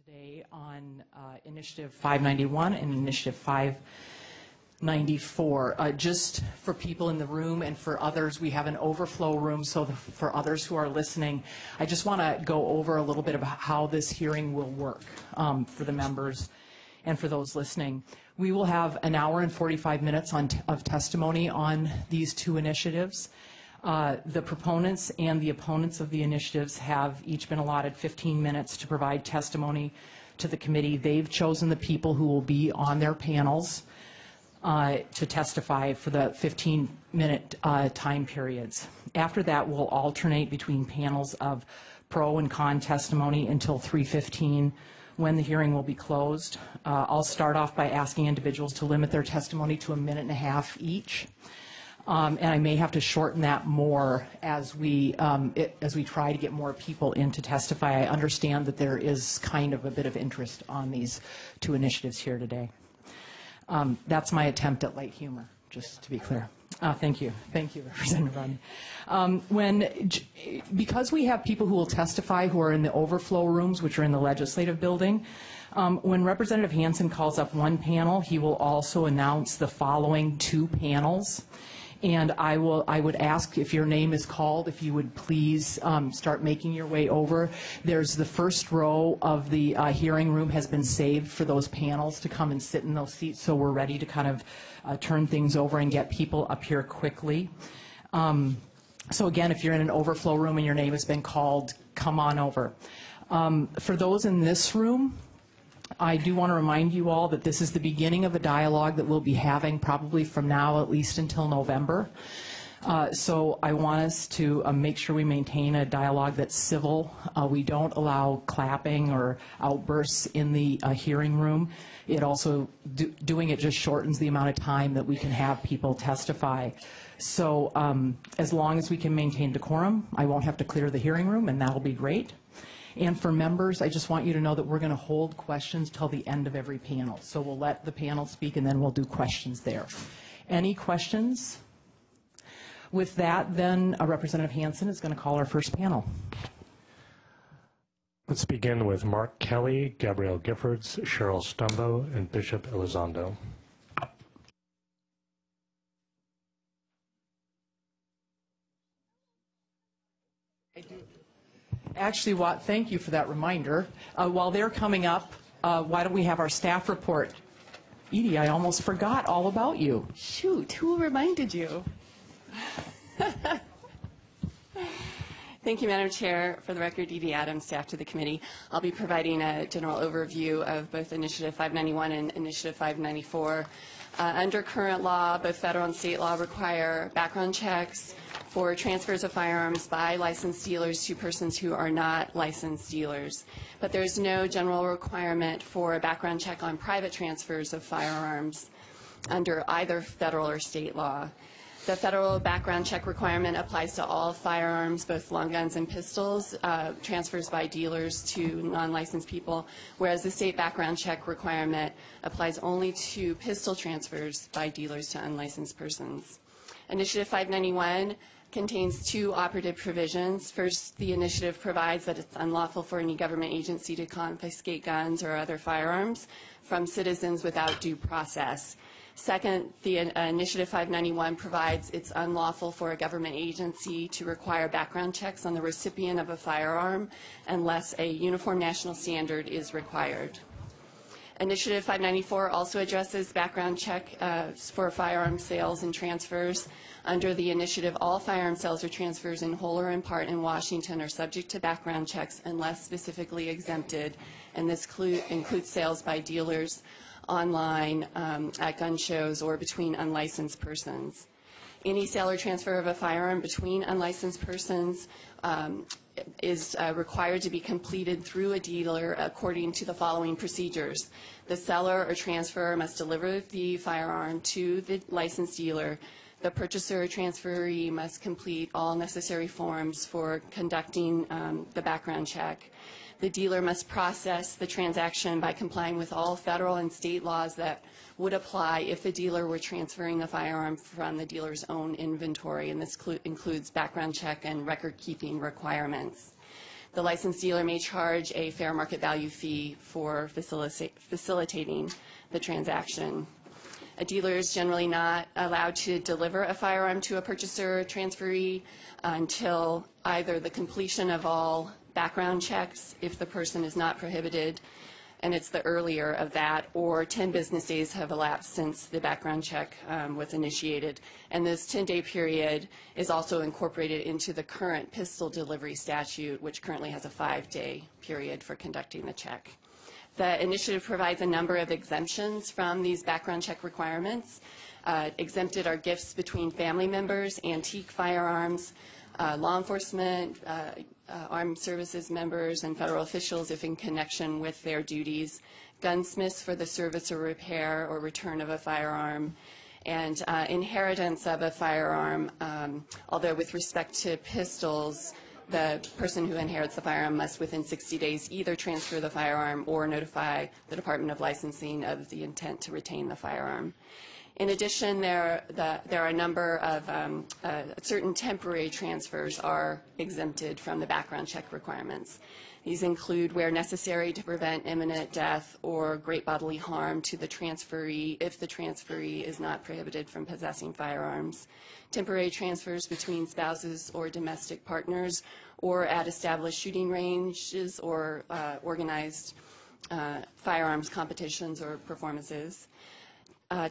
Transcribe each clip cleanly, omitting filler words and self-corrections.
today on Initiative 591 and Initiative 594. Just for people in the room and for others, we have an overflow room, so for others who are listening, I just want to go over a little bit about how this hearing will work for the members and for those listening. We will have an hour and 45 minutes of testimony on these two initiatives. The proponents and the opponents of the initiatives have each been allotted 15 minutes to provide testimony to the committee. They've chosen the people who will be on their panels to testify for the 15-minute time periods. After that, we'll alternate between panels of pro and con testimony until 3:15, when the hearing will be closed. I'll start off by asking individuals to limit their testimony to 1.5 minutes each. And I may have to shorten that more as we try to get more people in to testify. I understand that there is kind of a bit of interest on these two initiatives here today. That's my attempt at light humor, just to be clear. Thank you. Thank you, Representative Rodney. Because we have people who will testify who are in the overflow rooms, which are in the legislative building, when Representative Hansen calls up one panel, he will also announce the following two panels. And I would ask, if your name is called, if you would please start making your way over. There's the first row of the hearing room has been saved for those panels to come and sit in those seats, so we're ready to kind of turn things over and get people up here quickly. So again, if you're in an overflow room and your name has been called, come on over. For those in this room, I do want to remind you all that this is the beginning of a dialogue that we'll be having probably from now at least until November. So I want us to make sure we maintain a dialogue that's civil. We don't allow clapping or outbursts in the hearing room. It also, doing it just shortens the amount of time that we can have people testify. So as long as we can maintain decorum, I won't have to clear the hearing room, and that'll be great. And for members, I just want you to know that we're going to hold questions till the end of every panel. So we'll let the panel speak, and then we'll do questions there. Any questions? With that, then, Representative Hansen is going to call our first panel. Let's begin with Mark Kelly, Gabrielle Giffords, Cheryl Stumbo, and Bishop Elizondo. Actually, thank you for that reminder. While they're coming up, why don't we have our staff report? Edie, I almost forgot all about you. Shoot, who reminded you? Thank you, Madam Chair. For the record, Edie Adams, staff to the committee. I'll be providing a general overview of both Initiative 591 and Initiative 594. Under current law, both federal and state law require background checks for transfers of firearms by licensed dealers to persons who are not licensed dealers. But there's no general requirement for a background check on private transfers of firearms under either federal or state law. The federal background check requirement applies to all firearms, both long guns and pistols, transfers by dealers to non-licensed people, whereas the state background check requirement applies only to pistol transfers by dealers to unlicensed persons. Initiative 591 contains two operative provisions. First, the initiative provides that it's unlawful for any government agency to confiscate guns or other firearms from citizens without due process. Second, the Initiative 591 provides it's unlawful for a government agency to require background checks on the recipient of a firearm unless a uniform national standard is required. Initiative 594 also addresses background check for firearm sales and transfers. Under the initiative, all firearm sales or transfers in whole or in part in Washington are subject to background checks unless specifically exempted, and this includes sales by dealers online, at gun shows, or between unlicensed persons. Any sale or transfer of a firearm between unlicensed persons is required to be completed through a dealer according to the following procedures. The seller or transferor must deliver the firearm to the licensed dealer. The purchaser or transferee must complete all necessary forms for conducting the background check. The dealer must process the transaction by complying with all federal and state laws that would apply if the dealer were transferring the firearm from the dealer's own inventory, and this includes background check and record-keeping requirements. The licensed dealer may charge a fair market value fee for facilitating the transaction. A dealer is generally not allowed to deliver a firearm to a purchaser or transferee until either the completion of all background checks, if the person is not prohibited, and it's the earlier of that, or 10 business days have elapsed since the background check was initiated. And this 10-day period is also incorporated into the current pistol delivery statute, which currently has a 5-day period for conducting the check. The initiative provides a number of exemptions from these background check requirements. Exempted are gifts between family members, antique firearms, law enforcement, armed services members, and federal officials if in connection with their duties, gunsmiths for the service or repair or return of a firearm, and inheritance of a firearm, although with respect to pistols, the person who inherits the firearm must within 60 days either transfer the firearm or notify the Department of Licensing of the intent to retain the firearm. In addition, there are a number of certain temporary transfers are exempted from the background check requirements. These include where necessary to prevent imminent death or great bodily harm to the transferee if the transferee is not prohibited from possessing firearms, temporary transfers between spouses or domestic partners, or at established shooting ranges or organized firearms competitions or performances.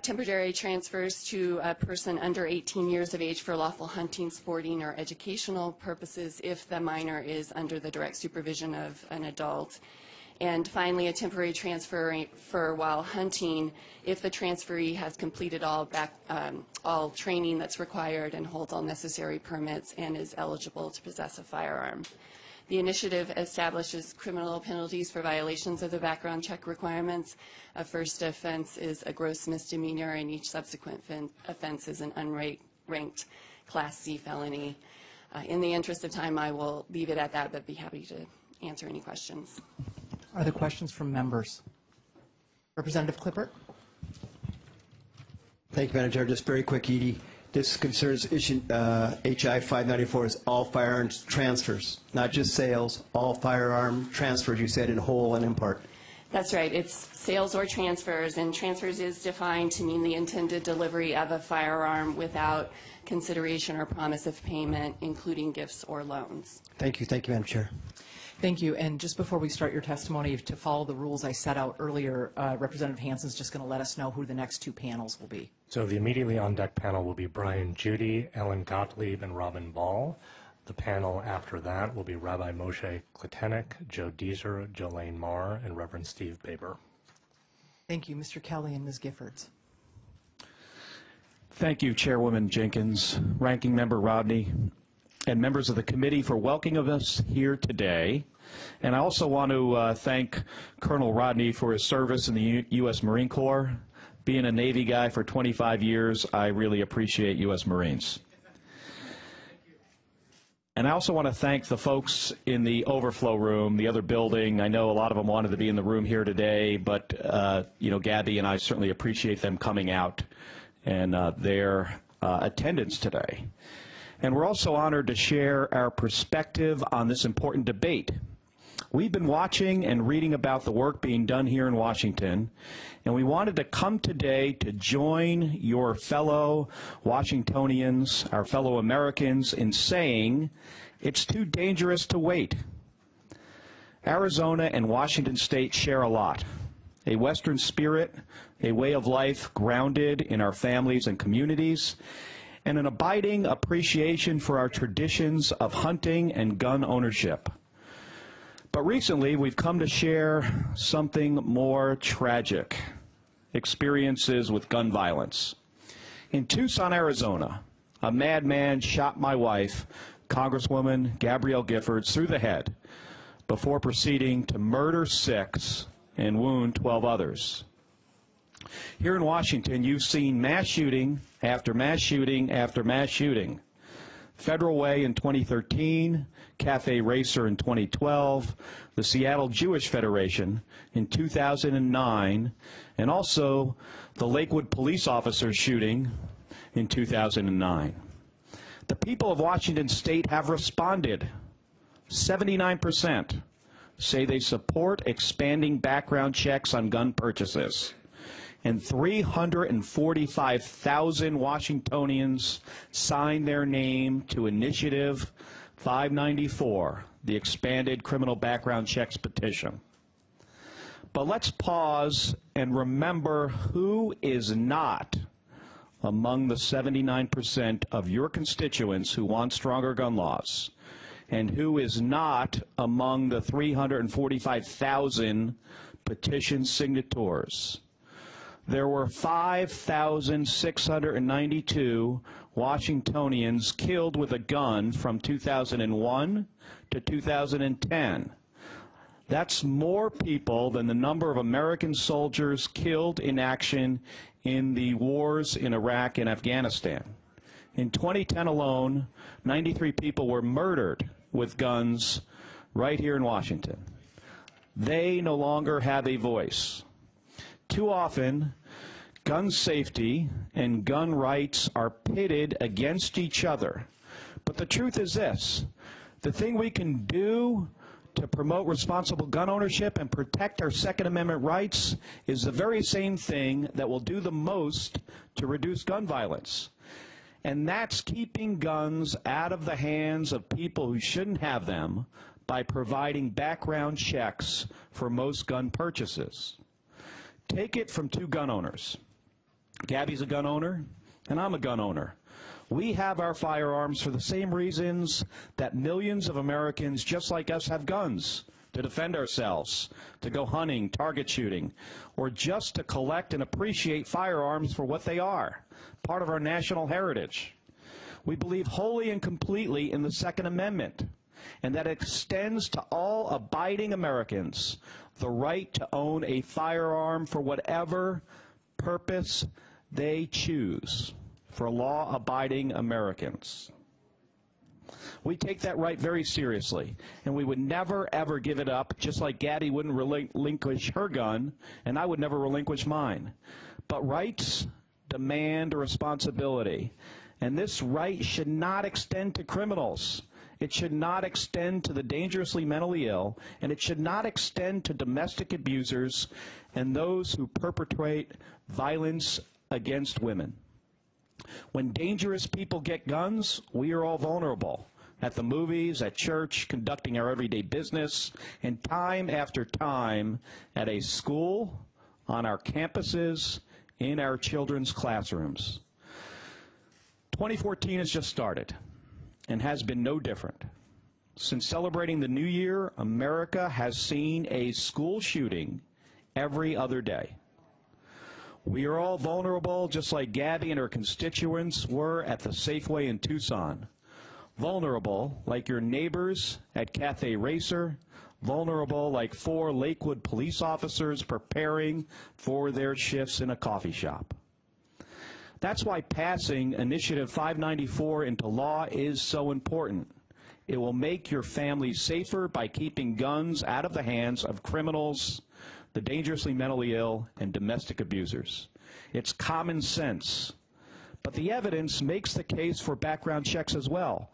Temporary transfers to a person under 18 years of age for lawful hunting, sporting, or educational purposes if the minor is under the direct supervision of an adult. And finally, a temporary transfer for while hunting if the transferee has completed all training that's required and holds all necessary permits and is eligible to possess a firearm. The initiative establishes criminal penalties for violations of the background check requirements. A first offense is a gross misdemeanor, and each subsequent offense is an unranked Class C felony. In the interest of time, I will leave it at that, but be happy to answer any questions. Are there questions from members? Representative Clippert? Thank you, Madam Chair. Just very quick, Edie. This concerns issue HI 594 is all firearms transfers, not just sales, all firearm transfers, you said, in whole and in part. That's right. It's sales or transfers, and transfers is defined to mean the intended delivery of a firearm without consideration or promise of payment, including gifts or loans. Thank you, Madam Chair. Thank you. And just before we start your testimony, to follow the rules I set out earlier, Representative Hansen's just going to let us know who the next two panels will be. So the immediately on deck panel will be Brian Judy, Ellen Gottlieb, and Robin Ball. The panel after that will be Rabbi Moshe Kletenik, Joe Deezer, Jolene Marr, and Reverend Steve Baber. Thank you. Mr. Kelly and Ms. Giffords. Thank you, Chairwoman Jenkins, Ranking Member Rodney, and members of the committee for welcoming us here today. And I also want to thank Colonel Rodney for his service in the U.S. Marine Corps. Being a Navy guy for 25 years, I really appreciate U.S. Marines. And I also want to thank the folks in the overflow room, the other building. I know a lot of them wanted to be in the room here today, but you know, Gabby and I certainly appreciate them coming out and their attendance today. And we're also honored to share our perspective on this important debate. We've been watching and reading about the work being done here in Washington, and we wanted to come today to join your fellow Washingtonians, our fellow Americans, in saying it's too dangerous to wait. Arizona and Washington State share a lot. A Western spirit, a way of life grounded in our families and communities, and an abiding appreciation for our traditions of hunting and gun ownership. But recently, we've come to share something more tragic, experiences with gun violence. In Tucson, Arizona, a madman shot my wife, Congresswoman Gabrielle Giffords, through the head before proceeding to murder 6 and wound 12 others. Here in Washington, you've seen mass shooting after mass shooting after mass shooting. Federal Way in 2013, Cafe Racer in 2012, the Seattle Jewish Federation in 2009, and also the Lakewood police officer shooting in 2009. The people of Washington State have responded. 79% say they support expanding background checks on gun purchases. And 345,000 Washingtonians signed their name to Initiative 594, the expanded criminal background checks petition. But let's pause and remember who is not among the 79% of your constituents who want stronger gun laws, and who is not among the 345,000 petition signatories. There were 5,692 Washingtonians killed with a gun from 2001 to 2010. That's more people than the number of American soldiers killed in action in the wars in Iraq and Afghanistan. In 2010 alone, 93 people were murdered with guns right here in Washington. They no longer have a voice. Too often, gun safety and gun rights are pitted against each other. But the truth is this: the thing we can do to promote responsible gun ownership and protect our Second Amendment rights is the very same thing that will do the most to reduce gun violence. And that's keeping guns out of the hands of people who shouldn't have them by providing background checks for most gun purchases. Take it from two gun owners. Gabby's a gun owner, and I'm a gun owner. We have our firearms for the same reasons that millions of Americans just like us have guns: to defend ourselves, to go hunting, target shooting, or just to collect and appreciate firearms for what they are, part of our national heritage. We believe wholly and completely in the Second Amendment, and that extends to all abiding Americans the right to own a firearm for whatever purpose they choose, for law-abiding Americans. We take that right very seriously, and we would never, ever give it up, just like Gabby wouldn't relinquish her gun, and I would never relinquish mine. But rights demand a responsibility, and this right should not extend to criminals. It should not extend to the dangerously mentally ill, and it should not extend to domestic abusers and those who perpetrate violence against women. When dangerous people get guns, we are all vulnerable. At the movies, at church, conducting our everyday business, and time after time at a school, on our campuses, in our children's classrooms. 2014 has just started and has been no different. Since celebrating the new year, America has seen a school shooting every other day. We are all vulnerable, just like Gabby and her constituents were at the Safeway in Tucson. Vulnerable like your neighbors at Cathay Racer. Vulnerable like 4 Lakewood police officers preparing for their shifts in a coffee shop. That's why passing Initiative 594 into law is so important. It will make your family safer by keeping guns out of the hands of criminals, the dangerously mentally ill, and domestic abusers. It's common sense. But the evidence makes the case for background checks as well.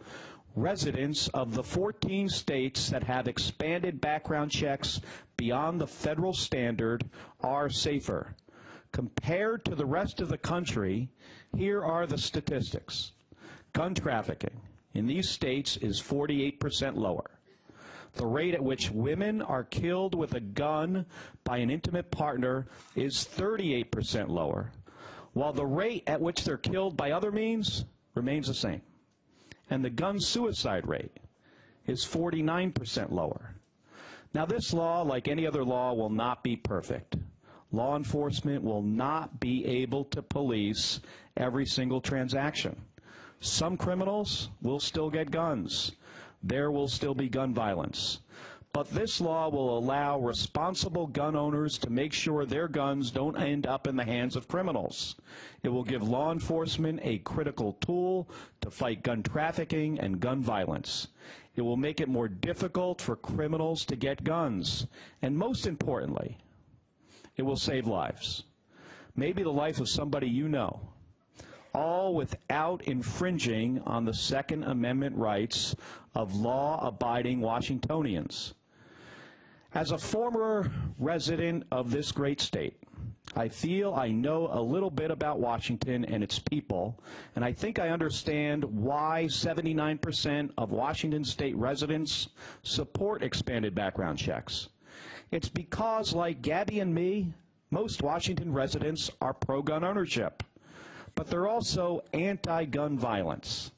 Residents of the 14 states that have expanded background checks beyond the federal standard are safer. Compared to the rest of the country, here are the statistics. Gun trafficking in these states is 48% lower. The rate at which women are killed with a gun by an intimate partner is 38% lower, while the rate at which they're killed by other means remains the same. And the gun suicide rate is 49% lower. Now, this law, like any other law, will not be perfect. Law enforcement will not be able to police every single transaction. Some criminals will still get guns. There will still be gun violence. But this law will allow responsible gun owners to make sure their guns don't end up in the hands of criminals. It will give law enforcement a critical tool to fight gun trafficking and gun violence. It will make it more difficult for criminals to get guns. And most importantly, it will save lives. Maybe the life of somebody you know. all without infringing on the Second Amendment rights of law-abiding Washingtonians. As a former resident of this great state, I feel I know a little bit about Washington and its people, and I think I understand why 79% of Washington state residents support expanded background checks. It's because, like Gabby and me, most Washington residents are pro-gun ownership, but they're also anti-gun violence.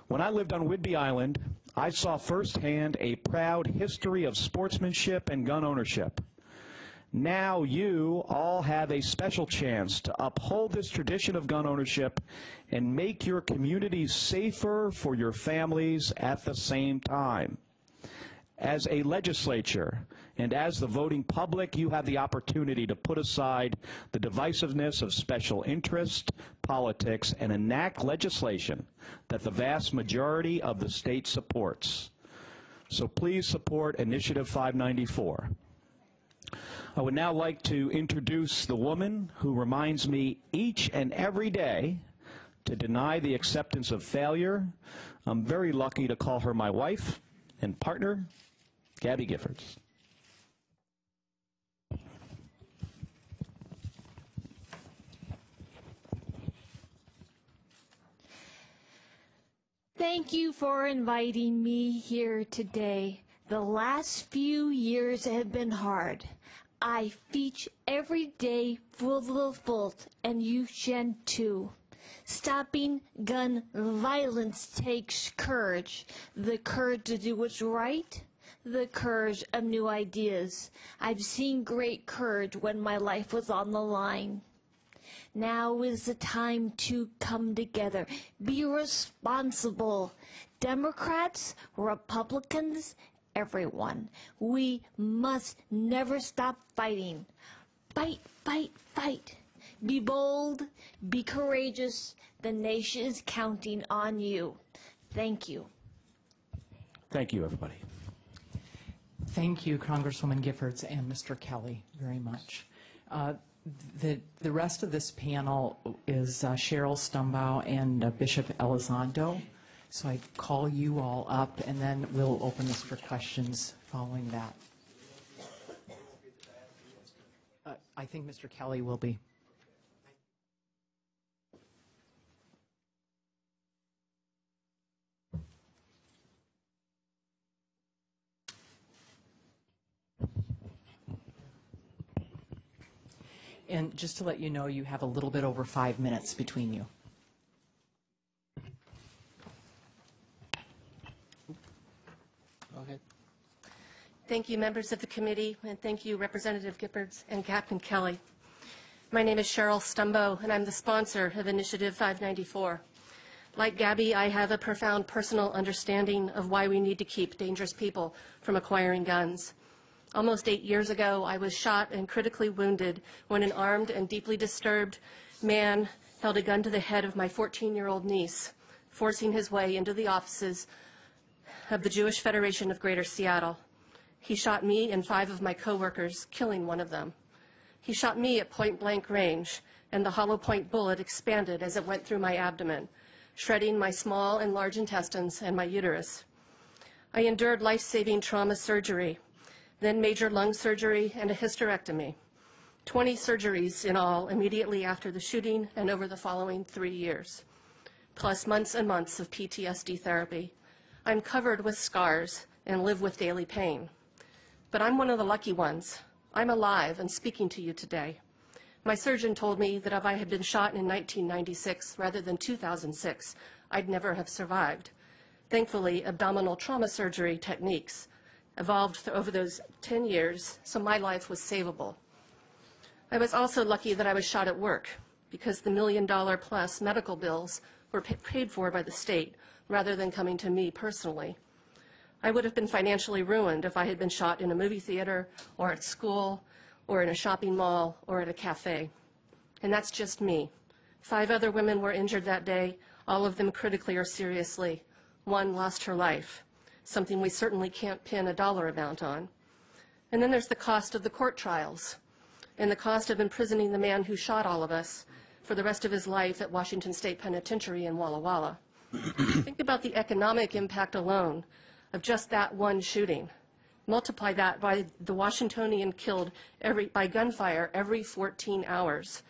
When I lived on Whidbey Island, I saw firsthand a proud history of sportsmanship and gun ownership. Now you all have a special chance to uphold this tradition of gun ownership and make your communities safer for your families at the same time. As a legislature and as the voting public, you have the opportunity to put aside the divisiveness of special interest politics and enact legislation that the vast majority of the state supports. So please support Initiative 594. I would now like to introduce the woman who reminds me each and every day to deny the acceptance of failure. I'm very lucky to call her my wife and partner, Gabby Giffords. Thank you for inviting me here today. The last few years have been hard. I teach every day full of fault, and you can too. Stopping gun violence takes courage. The courage to do what's right, the courage of new ideas. I've seen great courage when my life was on the line. Now is the time to come together. Be responsible. Democrats, Republicans, everyone. We must never stop fighting. Fight, fight, fight. Be bold, be courageous. The nation is counting on you. Thank you. Thank you, everybody. Thank you, Congresswoman Giffords and Mr. Kelly, very much. The rest of this panel is Cheryl Stumbaugh and Bishop Elizondo. So I call you all up, and then we'll open this for questions following that. I think Mr. Kelly will be. And just to let you know, you have a little bit over 5 minutes between you. Okay. Thank you, members of the committee, and thank you, Representative Giffords and Captain Kelly. My name is Cheryl Stumbaugh, and I'm the sponsor of Initiative 594. Like Gabby, I have a profound personal understanding of why we need to keep dangerous people from acquiring guns. Almost 8 years ago, I was shot and critically wounded when an armed and deeply disturbed man held a gun to the head of my 14-year-old niece, forcing his way into the offices of the Jewish Federation of Greater Seattle. He shot me and 5 of my coworkers, killing one of them. He shot me at point-blank range, and the hollow point bullet expanded as it went through my abdomen, shredding my small and large intestines and my uterus. I endured life-saving trauma surgery, then major lung surgery and a hysterectomy. 20 surgeries in all immediately after the shooting and over the following 3 years, plus months and months of PTSD therapy. I'm covered with scars and live with daily pain. But I'm one of the lucky ones. I'm alive and speaking to you today. My surgeon told me that if I had been shot in 1996 rather than 2006, I'd never have survived. Thankfully, abdominal trauma surgery techniques evolved over those 10 years, so my life was savable. I was also lucky that I was shot at work because the $1 million plus medical bills were paid for by the state rather than coming to me personally. I would have been financially ruined if I had been shot in a movie theater or at school or in a shopping mall or at a cafe. And that's just me. 5 other women were injured that day, all of them critically or seriously. 1 lost her life, something we certainly can't pin a dollar amount on. And then there's the cost of the court trials and the cost of imprisoning the man who shot all of us for the rest of his life at Washington State Penitentiary in Walla Walla. Think about the economic impact alone of just that one shooting. Multiply that by the Washingtonian killed by gunfire every 14 hours.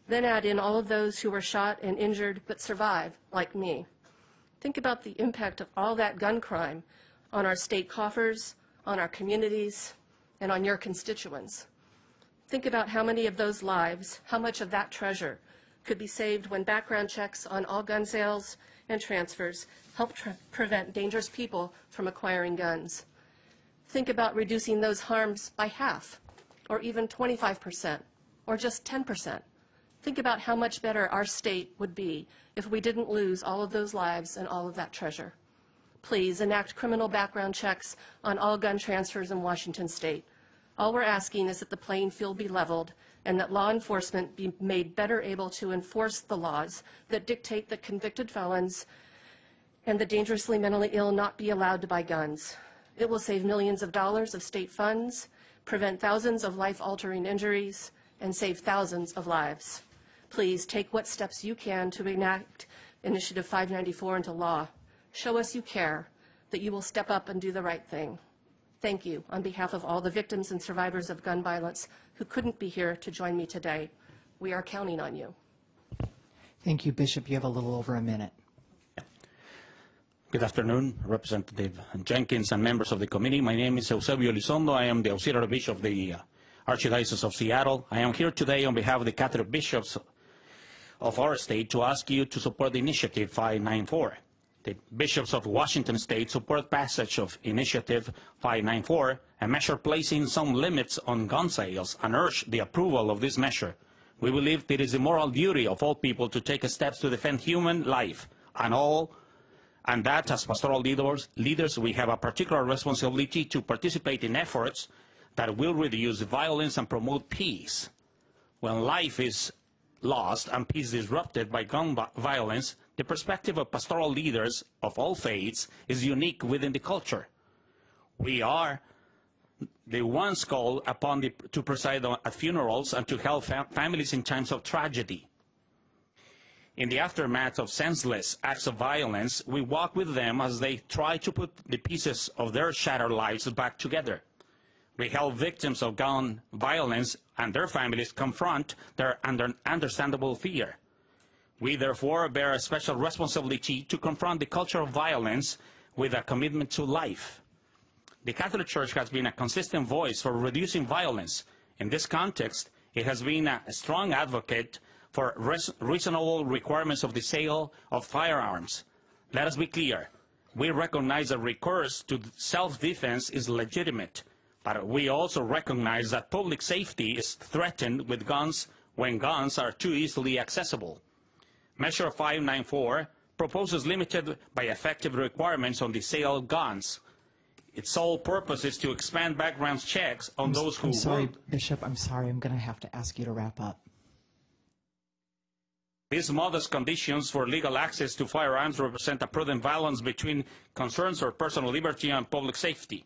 Then add in all of those who were shot and injured but survived, like me. Think about the impact of all that gun crime on our state coffers, on our communities, and on your constituents. Think about how many of those lives, how much of that treasure could be saved when background checks on all gun sales and transfers help prevent dangerous people from acquiring guns. Think about reducing those harms by half, or even 25%, or just 10%. Think about how much better our state would be if we didn't lose all of those lives and all of that treasure. Please enact criminal background checks on all gun transfers in Washington State. All we're asking is that the playing field be leveled and that law enforcement be made better able to enforce the laws that dictate that convicted felons and the dangerously mentally ill not be allowed to buy guns. It will save millions of dollars of state funds, prevent thousands of life-altering injuries, and save thousands of lives. Please take what steps you can to enact Initiative 594 into law. Show us you care, that you will step up and do the right thing. Thank you on behalf of all the victims and survivors of gun violence who couldn't be here to join me today. We are counting on you. Thank you, Bishop. You have a little over a minute. Good afternoon, Representative Jenkins and members of the committee. My name is Eusebio Elizondo. I am the Auxiliary Bishop of the Archdiocese of Seattle. I am here today on behalf of the Catholic Bishops of our state to ask you to support the Initiative 594. The bishops of Washington State support passage of Initiative 594, a measure placing some limits on gun sales, and urge the approval of this measure. We believe it is the moral duty of all people to take steps to defend human life and that as pastoral leaders we have a particular responsibility to participate in efforts that will reduce violence and promote peace. When life is lost and peace disrupted by gun violence, the perspective of pastoral leaders of all faiths is unique within the culture. We are the ones called upon to preside at funerals and to help families in times of tragedy. In the aftermath of senseless acts of violence, we walk with them as they try to put the pieces of their shattered lives back together. We help victims of gun violence and their families confront their understandable fear. We therefore bear a special responsibility to confront the culture of violence with a commitment to life. The Catholic Church has been a consistent voice for reducing violence. In this context, it has been a strong advocate for reasonable requirements of the sale of firearms. Let us be clear. We recognize that recourse to self-defense is legitimate, but we also recognize that public safety is threatened with guns when guns are too easily accessible. Measure 594 proposes limited by effective requirements on the sale of guns. Its sole purpose is to expand background checks on those who... I'm sorry, Bishop, I'm sorry. I'm going to have to ask you to wrap up. These modest conditions for legal access to firearms represent a prudent balance between concerns for personal liberty and public safety.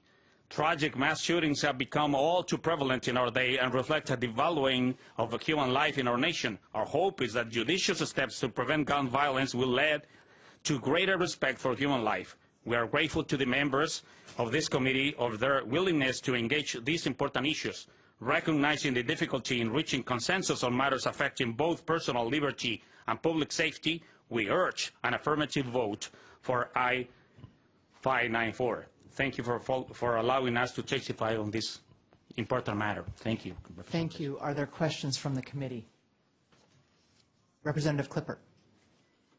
Tragic mass shootings have become all too prevalent in our day and reflect a devaluing of human life in our nation. Our hope is that judicious steps to prevent gun violence will lead to greater respect for human life. We are grateful to the members of this committee of their willingness to engage these important issues. Recognizing the difficulty in reaching consensus on matters affecting both personal liberty and public safety, we urge an affirmative vote for I-594. Thank you for allowing us to testify on this important matter. Thank you. Thank you. Are there questions from the committee? Representative Clippert.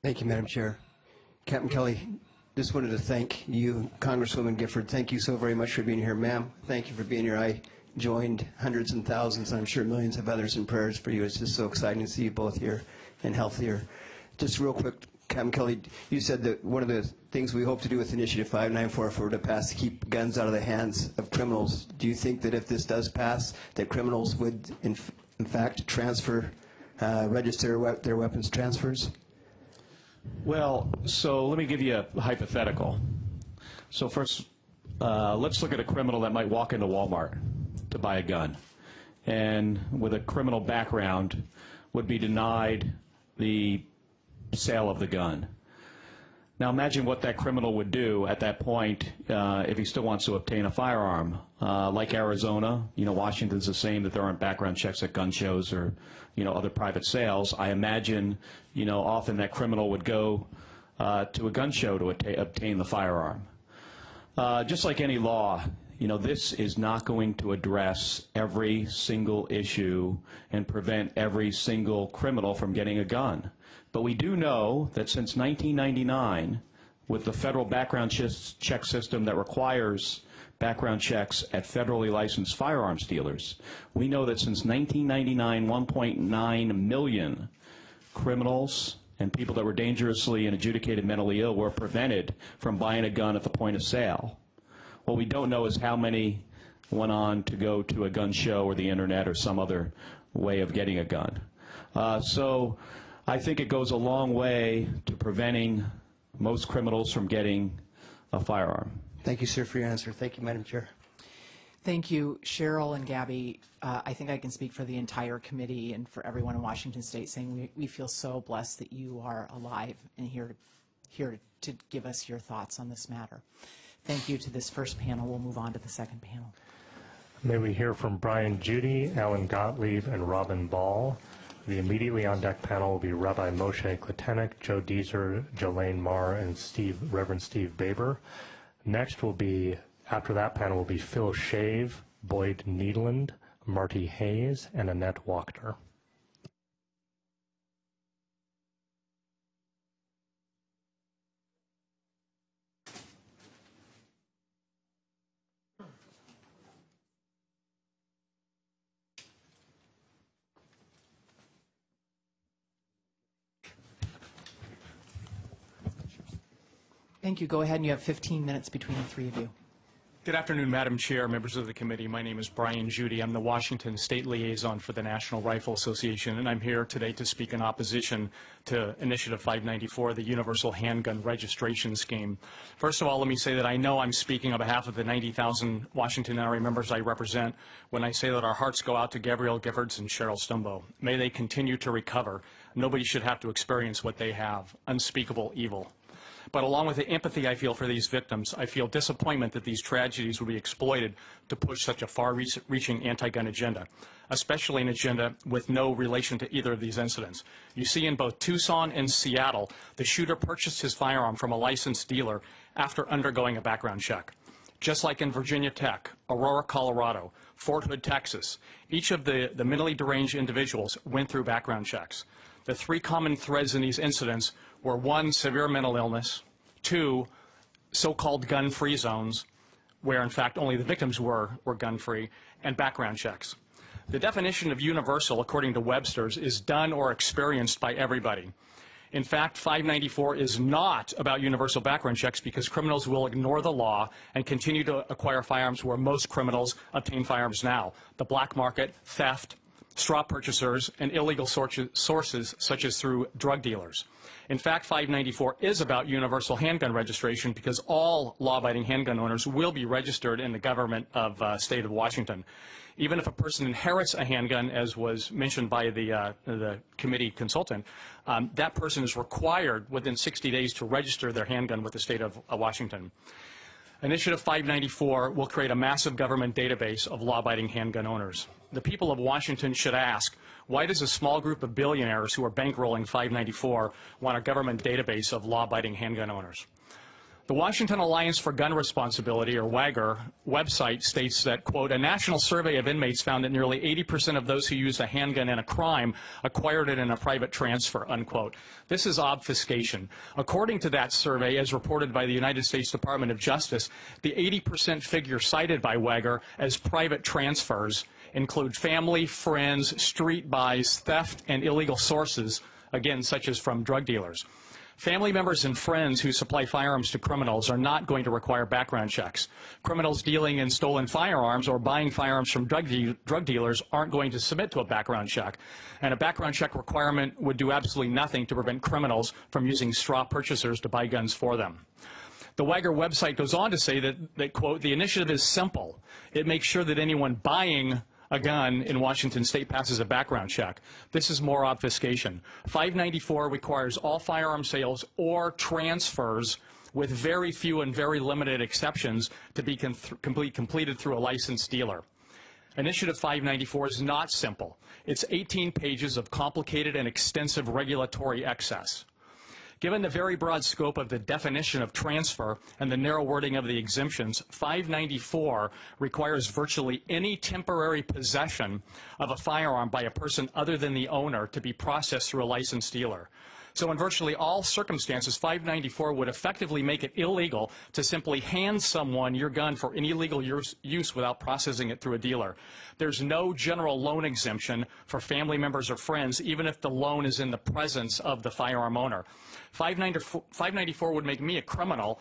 Thank you, Madam Chair. Captain Kelly, just wanted to thank you, Congresswoman Gifford. Thank you so very much for being here. Ma'am, thank you for being here. I joined hundreds and thousands, I'm sure millions of others in prayers for you. It's just so exciting to see you both here and healthier. Just real quick, Captain Kelly, you said that one of the things we hope to do with Initiative 594, if we were to pass, to keep guns out of the hands of criminals. Do you think that if this does pass, that criminals would, in fact, register their weapons transfers? Well, so let me give you a hypothetical. So first, let's look at a criminal that might walk into Walmart to buy a gun, and with a criminal background would be denied the sale of the gun. Now imagine what that criminal would do at that point if he still wants to obtain a firearm. Like Arizona, Washington's the same, that there aren't background checks at gun shows or, other private sales. I imagine, often that criminal would go to a gun show to obtain the firearm. Just like any law, this is not going to address every single issue and prevent every single criminal from getting a gun. But we do know that since 1999, with the federal background check system that requires background checks at federally licensed firearms dealers, we know that since 1999, 1.9 million criminals and people that were dangerously and adjudicated mentally ill were prevented from buying a gun at the point of sale. What we don't know is how many went on to go to a gun show or the internet or some other way of getting a gun. So I think it goes a long way to preventing most criminals from getting a firearm. Thank you, sir, for your answer. Thank you, Madam Chair. Thank you, Cheryl and Gabby. I think I can speak for the entire committee and for everyone in Washington State saying we feel so blessed that you are alive and here to give us your thoughts on this matter. Thank you to this first panel. We'll move on to the second panel. May we hear from Brian Judy, Alan Gottlieb, and Robin Ball. The immediately on deck panel will be Rabbi Moshe Kletenik, Joe Deezer, Jolene Marr, and Reverend Steve Baber. Next will be, after that panel, will be Phil Shave, Boyd Needland, Marty Hayes, and Annette Wachter. Thank you. Go ahead, and you have 15 minutes between the three of you. Good afternoon, Madam Chair, members of the committee. My name is Brian Judy. I'm the Washington State Liaison for the National Rifle Association, and I'm here today to speak in opposition to Initiative 594, the Universal Handgun Registration Scheme. First of all, let me say that I know I'm speaking on behalf of the 90,000 Washington NRA members I represent when I say that our hearts go out to Gabrielle Giffords and Cheryl Stumbo. May they continue to recover. Nobody should have to experience what they have, unspeakable evil. But along with the empathy I feel for these victims, I feel disappointment that these tragedies will be exploited to push such a far-reaching anti-gun agenda, especially an agenda with no relation to either of these incidents. You see, in both Tucson and Seattle, the shooter purchased his firearm from a licensed dealer after undergoing a background check. Just like in Virginia Tech, Aurora, Colorado, Fort Hood, Texas, each of the mentally deranged individuals went through background checks. The three common threads in these incidents were: 1, severe mental illness; 2, so-called gun-free zones, where in fact only the victims were gun-free; and background checks. The definition of universal, according to Webster's, is done or experienced by everybody. In fact, 594 is not about universal background checks because criminals will ignore the law and continue to acquire firearms where most criminals obtain firearms now: the black market, theft, straw purchasers, and illegal sources such as through drug dealers. In fact, 594 is about universal handgun registration because all law-abiding handgun owners will be registered in the government of state of Washington. Even if a person inherits a handgun, as was mentioned by the committee consultant, that person is required within 60 days to register their handgun with the state of Washington. Initiative 594 will create a massive government database of law-abiding handgun owners. The people of Washington should ask, why does a small group of billionaires who are bankrolling 594 want a government database of law-abiding handgun owners? The Washington Alliance for Gun Responsibility, or WAGR, website states that, quote, a national survey of inmates found that nearly 80% of those who used a handgun in a crime acquired it in a private transfer, unquote. This is obfuscation. According to that survey, as reported by the United States Department of Justice, the 80% figure cited by WAGR as private transfers include family, friends, street buys, theft, and illegal sources, again, such as from drug dealers. Family members and friends who supply firearms to criminals are not going to require background checks. Criminals dealing in stolen firearms or buying firearms from drug dealers aren't going to submit to a background check. And a background check requirement would do absolutely nothing to prevent criminals from using straw purchasers to buy guns for them. The WAGR website goes on to say that, quote, the initiative is simple. It makes sure that anyone buying a gun in Washington State passes a background check. This is more obfuscation. 594 requires all firearm sales or transfers, with very few and very limited exceptions, to be completed through a licensed dealer. Initiative 594 is not simple. It's 18 pages of complicated and extensive regulatory excess. Given the very broad scope of the definition of transfer and the narrow wording of the exemptions, 594 requires virtually any temporary possession of a firearm by a person other than the owner to be processed through a licensed dealer. So in virtually all circumstances, 594 would effectively make it illegal to simply hand someone your gun for any legal use without processing it through a dealer. There's no general loan exemption for family members or friends, even if the loan is in the presence of the firearm owner. 594 would make me a criminal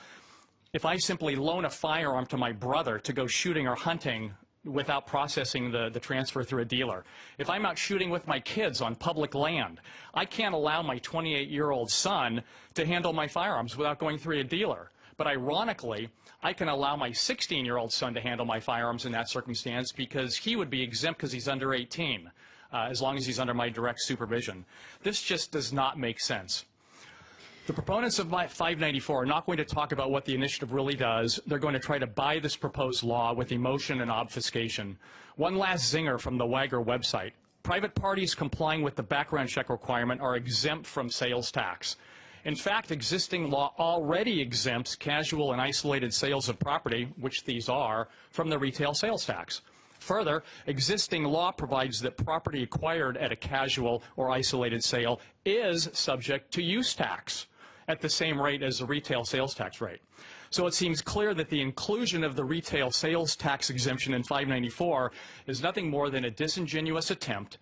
if I simply loan a firearm to my brother to go shooting or hunting without processing the transfer through a dealer. If I'm out shooting with my kids on public land, I can't allow my 28-year-old son to handle my firearms without going through a dealer. But ironically, I can allow my 16-year-old son to handle my firearms in that circumstance because he would be exempt because he's under 18, as long as he's under my direct supervision. This just does not make sense. The proponents of 594 are not going to talk about what the initiative really does. They're going to try to buy this proposed law with emotion and obfuscation. One last zinger from the Wagger website. Private parties complying with the background check requirement are exempt from sales tax. In fact, existing law already exempts casual and isolated sales of property, which these are, from the retail sales tax. Further, existing law provides that property acquired at a casual or isolated sale is subject to use tax at the same rate as the retail sales tax rate. So it seems clear that the inclusion of the retail sales tax exemption in 594 is nothing more than a disingenuous attempt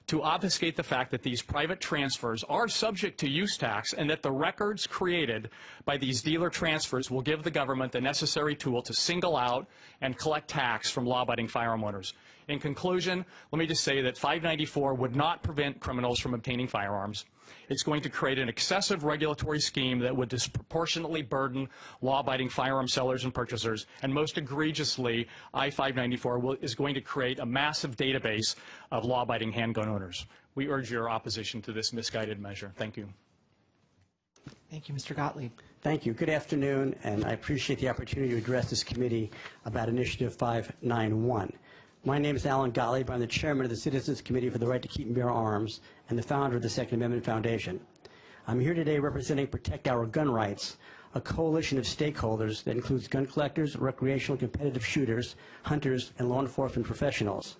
to obfuscate the fact that these private transfers are subject to use tax and that the records created by these dealer transfers will give the government the necessary tool to single out and collect tax from law-abiding firearm owners. In conclusion, let me just say that 594 would not prevent criminals from obtaining firearms. It's going to create an excessive regulatory scheme that would disproportionately burden law-abiding firearm sellers and purchasers, and most egregiously, I-594 is going to create a massive database of law-abiding handgun owners. We urge your opposition to this misguided measure. Thank you. Thank you, Mr. Gottlieb. Thank you. Good afternoon, and I appreciate the opportunity to address this committee about Initiative 591. My name is Alan Gottlieb. I'm the chairman of the Citizens Committee for the Right to Keep and Bear Arms and the founder of the Second Amendment Foundation. I'm here today representing Protect Our Gun Rights, a coalition of stakeholders that includes gun collectors, recreational and competitive shooters, hunters, and law enforcement professionals.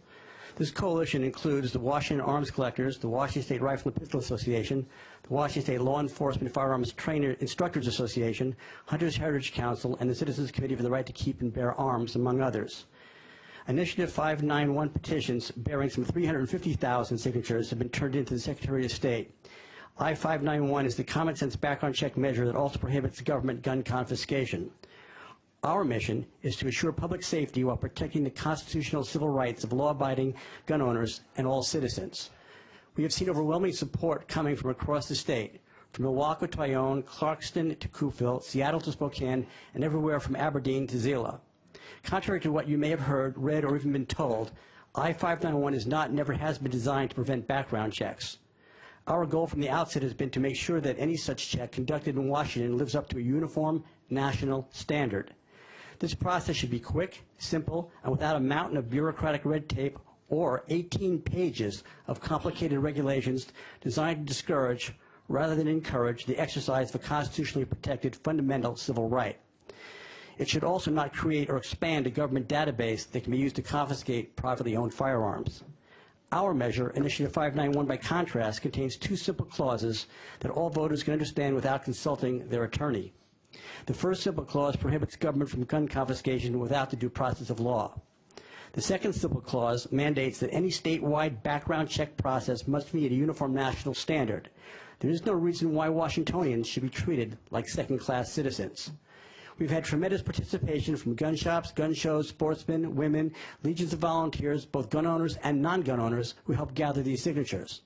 This coalition includes the Washington Arms Collectors, the Washington State Rifle and Pistol Association, the Washington State Law Enforcement Firearms Instructors Association, Hunters Heritage Council, and the Citizens Committee for the Right to Keep and Bear Arms, among others. Initiative 591 petitions bearing some 350,000 signatures have been turned into the Secretary of State. I-591 is the common sense background check measure that also prohibits government gun confiscation. Our mission is to assure public safety while protecting the constitutional civil rights of law-abiding gun owners and all citizens. We have seen overwhelming support coming from across the state, from Milwaukee to Ione, Clarkston to Coupeville, Seattle to Spokane, and everywhere from Aberdeen to Zela. Contrary to what you may have heard, read, or even been told, I-591 is not and never has been designed to prevent background checks. Our goal from the outset has been to make sure that any such check conducted in Washington lives up to a uniform national standard. This process should be quick, simple, and without a mountain of bureaucratic red tape or 18 pages of complicated regulations designed to discourage, rather than encourage, the exercise of a constitutionally protected fundamental civil right. It should also not create or expand a government database that can be used to confiscate privately owned firearms. Our measure, Initiative 591, by contrast, contains two simple clauses that all voters can understand without consulting their attorney. The first simple clause prohibits government from gun confiscation without the due process of law. The second simple clause mandates that any statewide background check process must meet a uniform national standard. There is no reason why Washingtonians should be treated like second-class citizens. We've had tremendous participation from gun shops, gun shows, sportsmen, women, legions of volunteers, both gun owners and non-gun owners, who helped gather these signatures.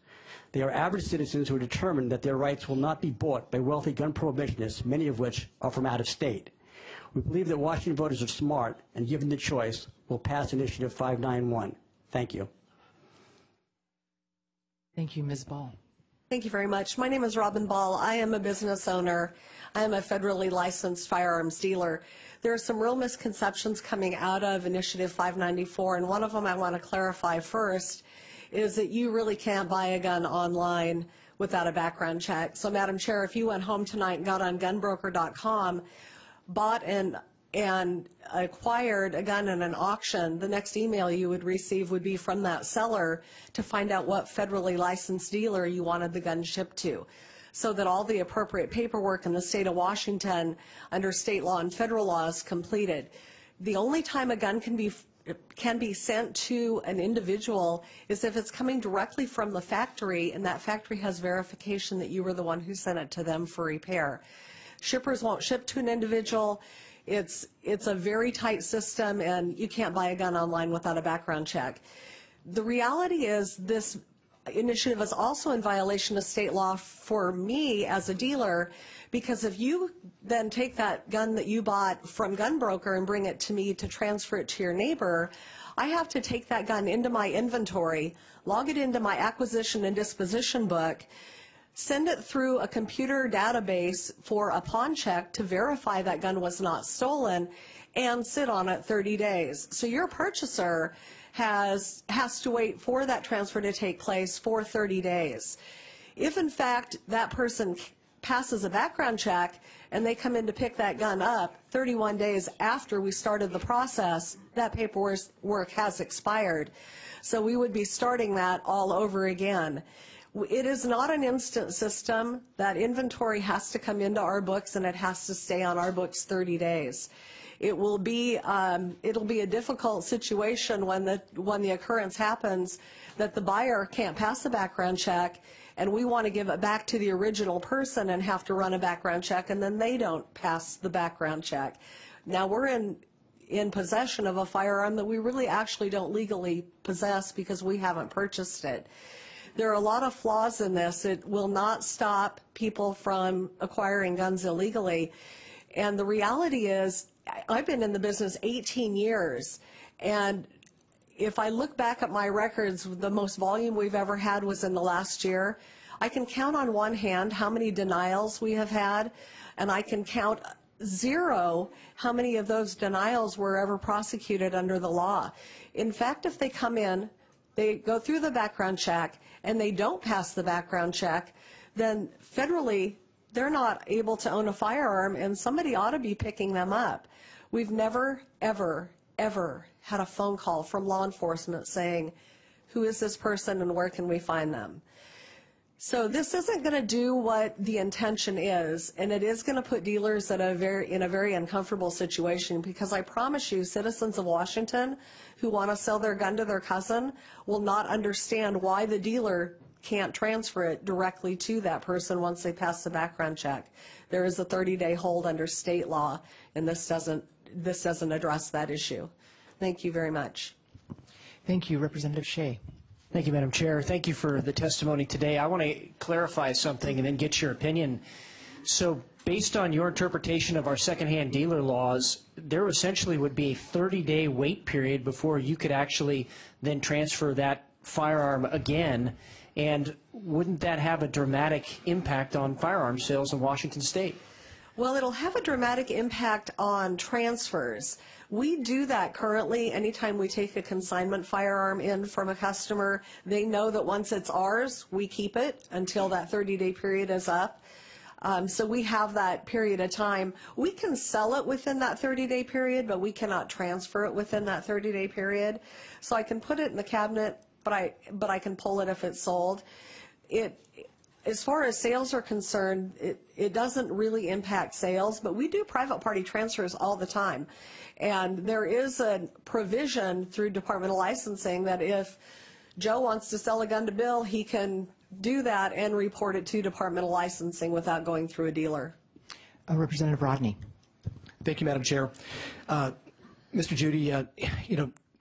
They are average citizens who are determined that their rights will not be bought by wealthy gun prohibitionists, many of which are from out of state. We believe that Washington voters are smart and, given the choice, will pass Initiative 591. Thank you. Thank you, Ms. Ball. Thank you very much. My name is Robin Ball. I am a business owner. I am a federally licensed firearms dealer. There are some real misconceptions coming out of Initiative 594, and one of them I want to clarify first is that you really can't buy a gun online without a background check. So, Madam Chair, if you went home tonight and got on gunbroker.com, bought and acquired a gun in an auction, the next email you would receive would be from that seller to find out what federally licensed dealer you wanted the gun shipped to, so that all the appropriate paperwork in the state of Washington under state law and federal law is completed. The only time a gun can be sent to an individual is if it's coming directly from the factory and that factory has verification that you were the one who sent it to them for repair. Shippers won't ship to an individual. It's a very tight system, and you can't buy a gun online without a background check. The reality is this initiative is also in violation of state law for me as a dealer, because if you then take that gun that you bought from Gunbroker and bring it to me to transfer it to your neighbor, I have to take that gun into my inventory, log it into my acquisition and disposition book, send it through a computer database for a pawn check to verify that gun was not stolen, and sit on it 30 days. So your purchaser has to wait for that transfer to take place for 30 days. If in fact that person passes a background check and they come in to pick that gun up 31 days after we started the process, that paperwork has expired. So we would be starting that all over again. It is not an instant system. That inventory has to come into our books, and it has to stay on our books 30 days. It will be it'll be a difficult situation when the occurrence happens that the buyer can't pass a background check, and we want to give it back to the original person and have to run a background check, and then they don't pass the background check. Now we're in possession of a firearm that we really actually don't legally possess because we haven't purchased it. There are a lot of flaws in this. It will not stop people from acquiring guns illegally. And the reality is, I've been in the business 18 years, and if I look back at my records, the most volume we've ever had was in the last year. I can count on one hand how many denials we have had, and I can count zero how many of those denials were ever prosecuted under the law. In fact, if they come in, they go through the background check, and they don't pass the background check, then federally they're not able to own a firearm, and somebody ought to be picking them up. We've never, ever, ever had a phone call from law enforcement saying, who is this person and where can we find them? So this isn't going to do what the intention is, and it is going to put dealers in a very uncomfortable situation, because I promise you, citizens of Washington who want to sell their gun to their cousin will not understand why the dealer can't transfer it directly to that person once they pass the background check. There is a 30-day hold under state law, and this doesn't address that issue. Thank you very much. Thank you, Representative Shea. Thank you, Madam Chair. Thank you for the testimony today. I want to clarify something and then get your opinion. So based on your interpretation of our secondhand dealer laws, there essentially would be a 30-day wait period before you could actually then transfer that firearm again. And wouldn't that have a dramatic impact on firearm sales in Washington State? Well, it'll have a dramatic impact on transfers. We do that currently. Anytime we take a consignment firearm in from a customer, they know that once it's ours, we keep it until that 30-day period is up. So we have that period of time. We can sell it within that 30-day period, but we cannot transfer it within that 30-day period. So I can put it in the cabinet, but I can pull it if it's sold. As far as sales are concerned, it doesn't really impact sales, but we do private party transfers all the time. And there is a provision through Department of Licensing that if Joe wants to sell a gun to Bill, he can do that and report it to Department of Licensing without going through a dealer. Representative Rodney. Thank you, Madam Chair. Mr. Judy,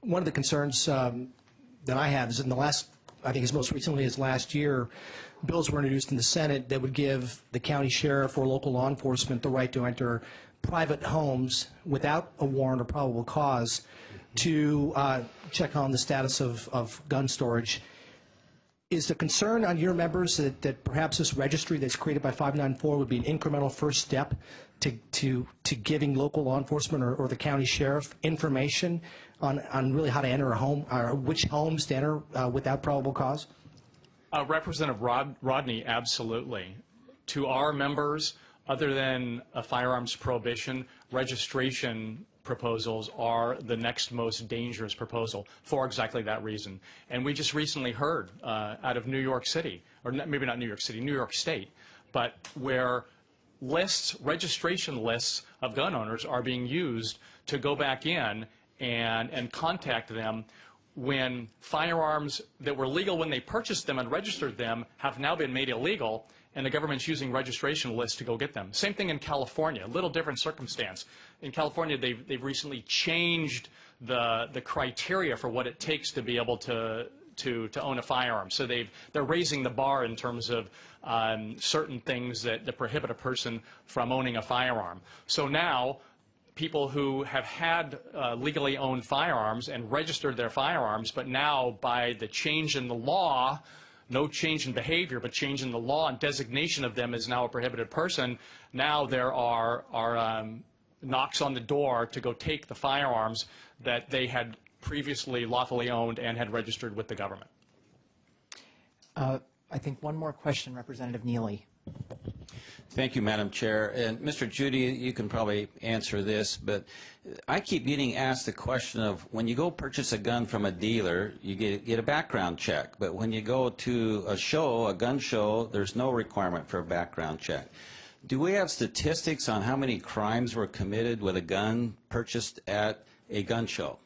one of the concerns that I have is in the last, I think as most recently as last year, bills were introduced in the Senate that would give the county sheriff or local law enforcement the right to enter private homes without a warrant or probable cause to check on the status of gun storage. Is the concern on your members that perhaps this registry that's created by 594 would be an incremental first step to giving local law enforcement or the county sheriff information on really how to enter a home, or which homes to enter without probable cause? Representative Rodney, absolutely. To our members, other than a firearms prohibition, registration proposals are the next most dangerous proposal for exactly that reason. And we just recently heard out of New York City, or maybe not New York City, New York State, but where registration lists of gun owners are being used to go back in and contact them when firearms that were legal when they purchased them and registered them have now been made illegal, and the government's using registration lists to go get them. Same thing in California, a little different circumstance. In California, they've recently changed the criteria for what it takes to be able to own a firearm. So they're raising the bar in terms of certain things that prohibit a person from owning a firearm. So now, people who have had legally owned firearms and registered their firearms, but now by the change in the law, no change in behavior, but change in the law and designation of them as now a prohibited person, now there are knocks on the door to go take the firearms that they had previously lawfully owned and had registered with the government. I think one more question, Representative Neely. Thank you, Madam Chair. And Mr. Judy, you can probably answer this, but I keep getting asked the question of when you go purchase a gun from a dealer, you get a background check. But when you go to a show, a gun show, there's no requirement for a background check. Do we have statistics on how many crimes were committed with a gun purchased at a gun show?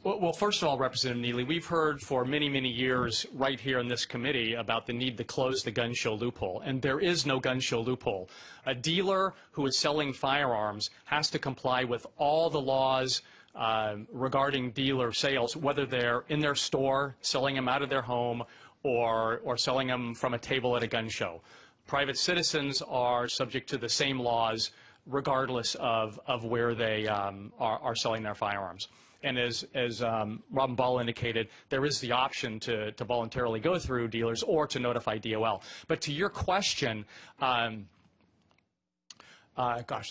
Well, first of all, Representative Neely, we've heard for many, many years right here in this committee about the need to close the gun show loophole, and there is no gun show loophole. A dealer who is selling firearms has to comply with all the laws regarding dealer sales, whether they're in their store, selling them out of their home, or selling them from a table at a gun show. Private citizens are subject to the same laws regardless of where they are selling their firearms. And as Robin Ball indicated, there is the option to voluntarily go through dealers or to notify DOL. But to your question, gosh,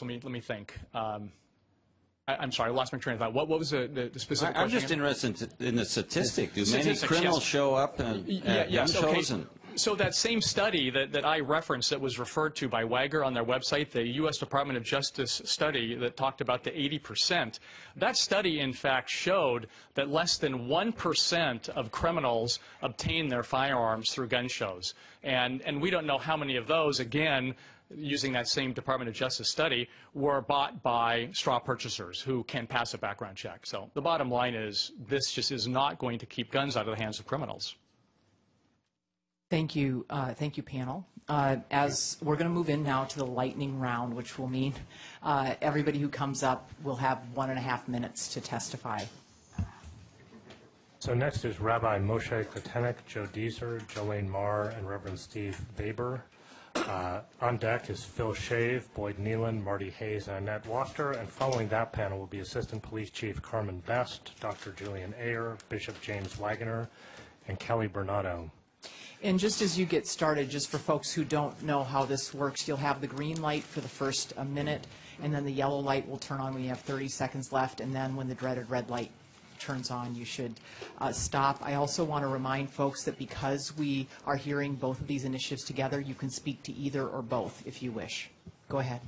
let me think. I'm sorry, I lost my train of thought. What was the specific question? I'm just interested in the statistic. Do many criminals show up at gun shows? Okay. So that same study that I referenced that was referred to by Wagner on their website, the U.S. Department of Justice study that talked about the 80%, that study in fact showed that less than 1% of criminals obtain their firearms through gun shows. And we don't know how many of those, again, using that same Department of Justice study, were bought by straw purchasers who can pass a background check. So the bottom line is this just is not going to keep guns out of the hands of criminals. Thank you, panel. As we're going to move in now to the lightning round, which will mean everybody who comes up will have 1.5 minutes to testify. So next is Rabbi Moshe Kletenik, Joe Deezer, Jolene Marr, and Reverend Steve Weber. On deck is Phil Shave, Boyd Nealon, Marty Hayes, and Annette Wachter. And following that panel will be Assistant Police Chief Carmen Best, Dr. Julian Ayer, Bishop James Wagner, and Kelly Bernardo. And just as you get started, just for folks who don't know how this works, you'll have the green light for the first minute, and then the yellow light will turn on when you have 30 seconds left, and then when the dreaded red light turns on, you should stop. I also want to remind folks that because we are hearing both of these initiatives together, you can speak to either or both if you wish. Go ahead.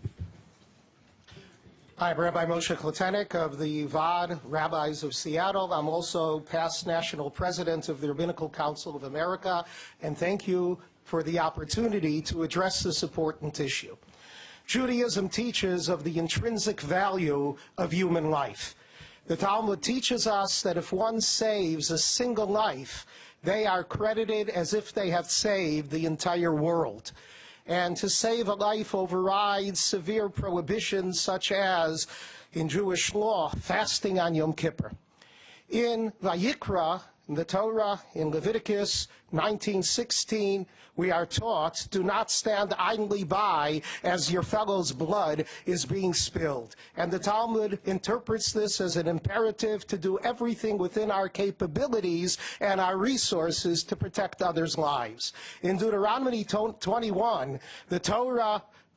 Hi, I'm Rabbi Moshe Kletenik of the VOD Rabbis of Seattle. I'm also past national president of the Rabbinical Council of America, and thank you for the opportunity to address this important issue. Judaism teaches of the intrinsic value of human life. The Talmud teaches us that if one saves a single life, they are credited as if they have saved the entire world. And to save a life overrides severe prohibitions such as, in Jewish law, fasting on Yom Kippur. In Vayikra, In the Torah, in Leviticus 19:16, we are taught, do not stand idly by as your fellow's blood is being spilled. And the Talmud interprets this as an imperative to do everything within our capabilities and our resources to protect others' lives. In Deuteronomy 21,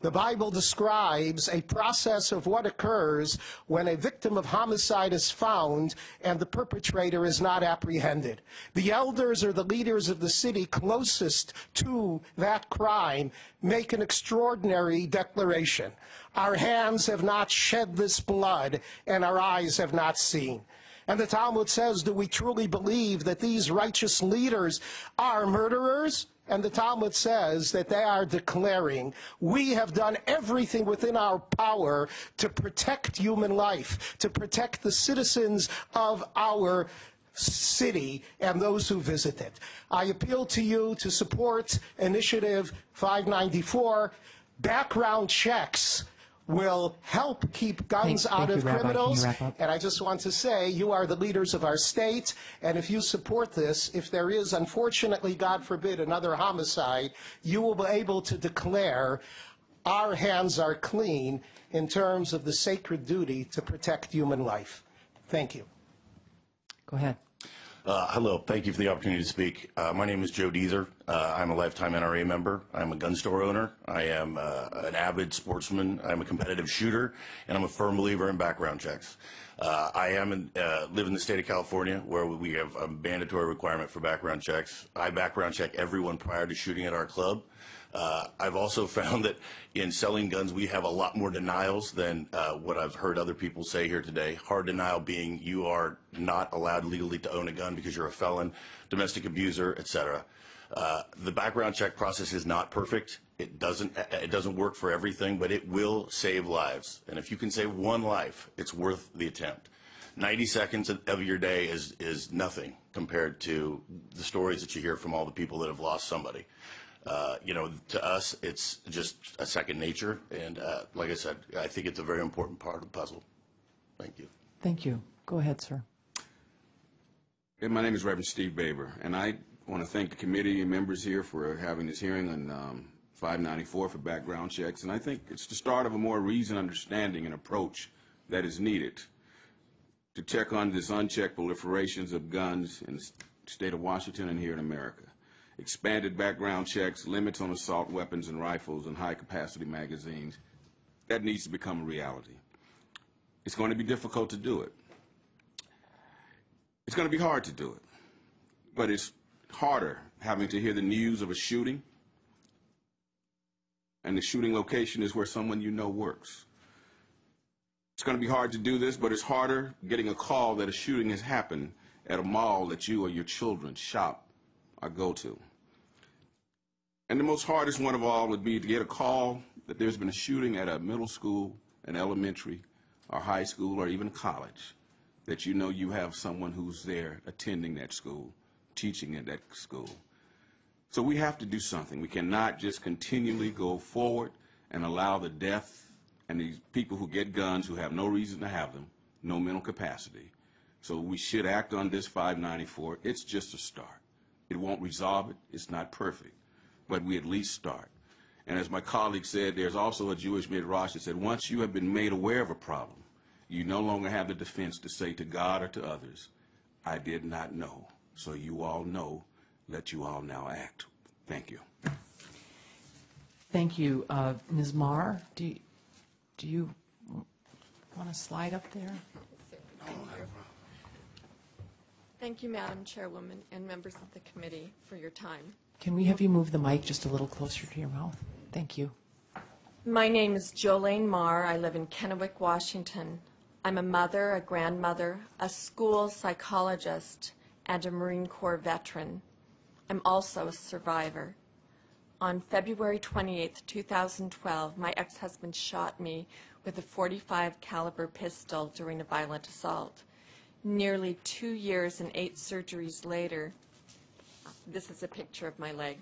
the Bible describes a process of what occurs when a victim of homicide is found and the perpetrator is not apprehended. The elders or the leaders of the city closest to that crime make an extraordinary declaration. Our hands have not shed this blood, and our eyes have not seen. And the Talmud says, do we truly believe that these righteous leaders are murderers? And the Talmud says that they are declaring, we have done everything within our power to protect human life, to protect the citizens of our city and those who visit it. I appeal to you to support Initiative 594. Background checks will help keep guns out of criminals. And I just want to say, you are the leaders of our state, and if you support this, if there is, unfortunately, God forbid, another homicide, you will be able to declare our hands are clean in terms of the sacred duty to protect human life. Thank you. Go ahead. Hello, thank you for the opportunity to speak. My name is Joe Deezer. I'm a lifetime NRA member. I'm a gun store owner. I am an avid sportsman. I'm a competitive shooter, and I'm a firm believer in background checks. I live in the state of California, where we have a mandatory requirement for background checks. I background check everyone prior to shooting at our club. I've also found that in selling guns, we have a lot more denials than what I've heard other people say here today. Hard denial being you are not allowed legally to own a gun because you're a felon, domestic abuser, etc. The background check process is not perfect. It doesn't work for everything, but it will save lives. And if you can save one life, it's worth the attempt. 90 seconds of your day is nothing compared to the stories that you hear from all the people that have lost somebody. To us, it's just a second nature, and like I said, I think it's a very important part of the puzzle. Thank you. Thank you. Go ahead, sir. Hey, my name is Reverend Steve Baber, and I want to thank the committee and members here for having this hearing on 594 for background checks, and I think it's the start of a more reasoned understanding and approach that is needed to check on this unchecked proliferations of guns in the state of Washington and here in America. Expanded background checks, limits on assault weapons and rifles and high-capacity magazines, that needs to become a reality. It's going to be difficult to do it. It's going to be hard to do it. But it's harder having to hear the news of a shooting, and the shooting location is where someone you know works. It's going to be hard to do this, but it's harder getting a call that a shooting has happened at a mall that you or your children shop or go to. And the most hardest one of all would be to get a call that there's been a shooting at a middle school, an elementary, or high school, or even college, that you know you have someone who's there attending that school, teaching at that school. So we have to do something. We cannot just continually go forward and allow the death and these people who get guns who have no reason to have them, no mental capacity. So we should act on this 594. It's just a start. It won't resolve it. It's not perfect. But we at least start. And as my colleague said, there's also a Jewish midrash that said, once you have been made aware of a problem, you no longer have the defense to say to God or to others, I did not know. So you all know, let you all now act. Thank you. Thank you. Ms. Marr, do you want to slide up there? Thank you, Madam Chairwoman and members of the committee, for your time. Can we have you move the mic just a little closer to your mouth? Thank you. My name is Jolene Marr. I live in Kennewick, Washington. I'm a mother, a grandmother, a school psychologist, and a Marine Corps veteran. I'm also a survivor. On February 28, 2012, my ex-husband shot me with a .45 caliber pistol during a violent assault. Nearly 2 years and 8 surgeries later, this is a picture of my leg.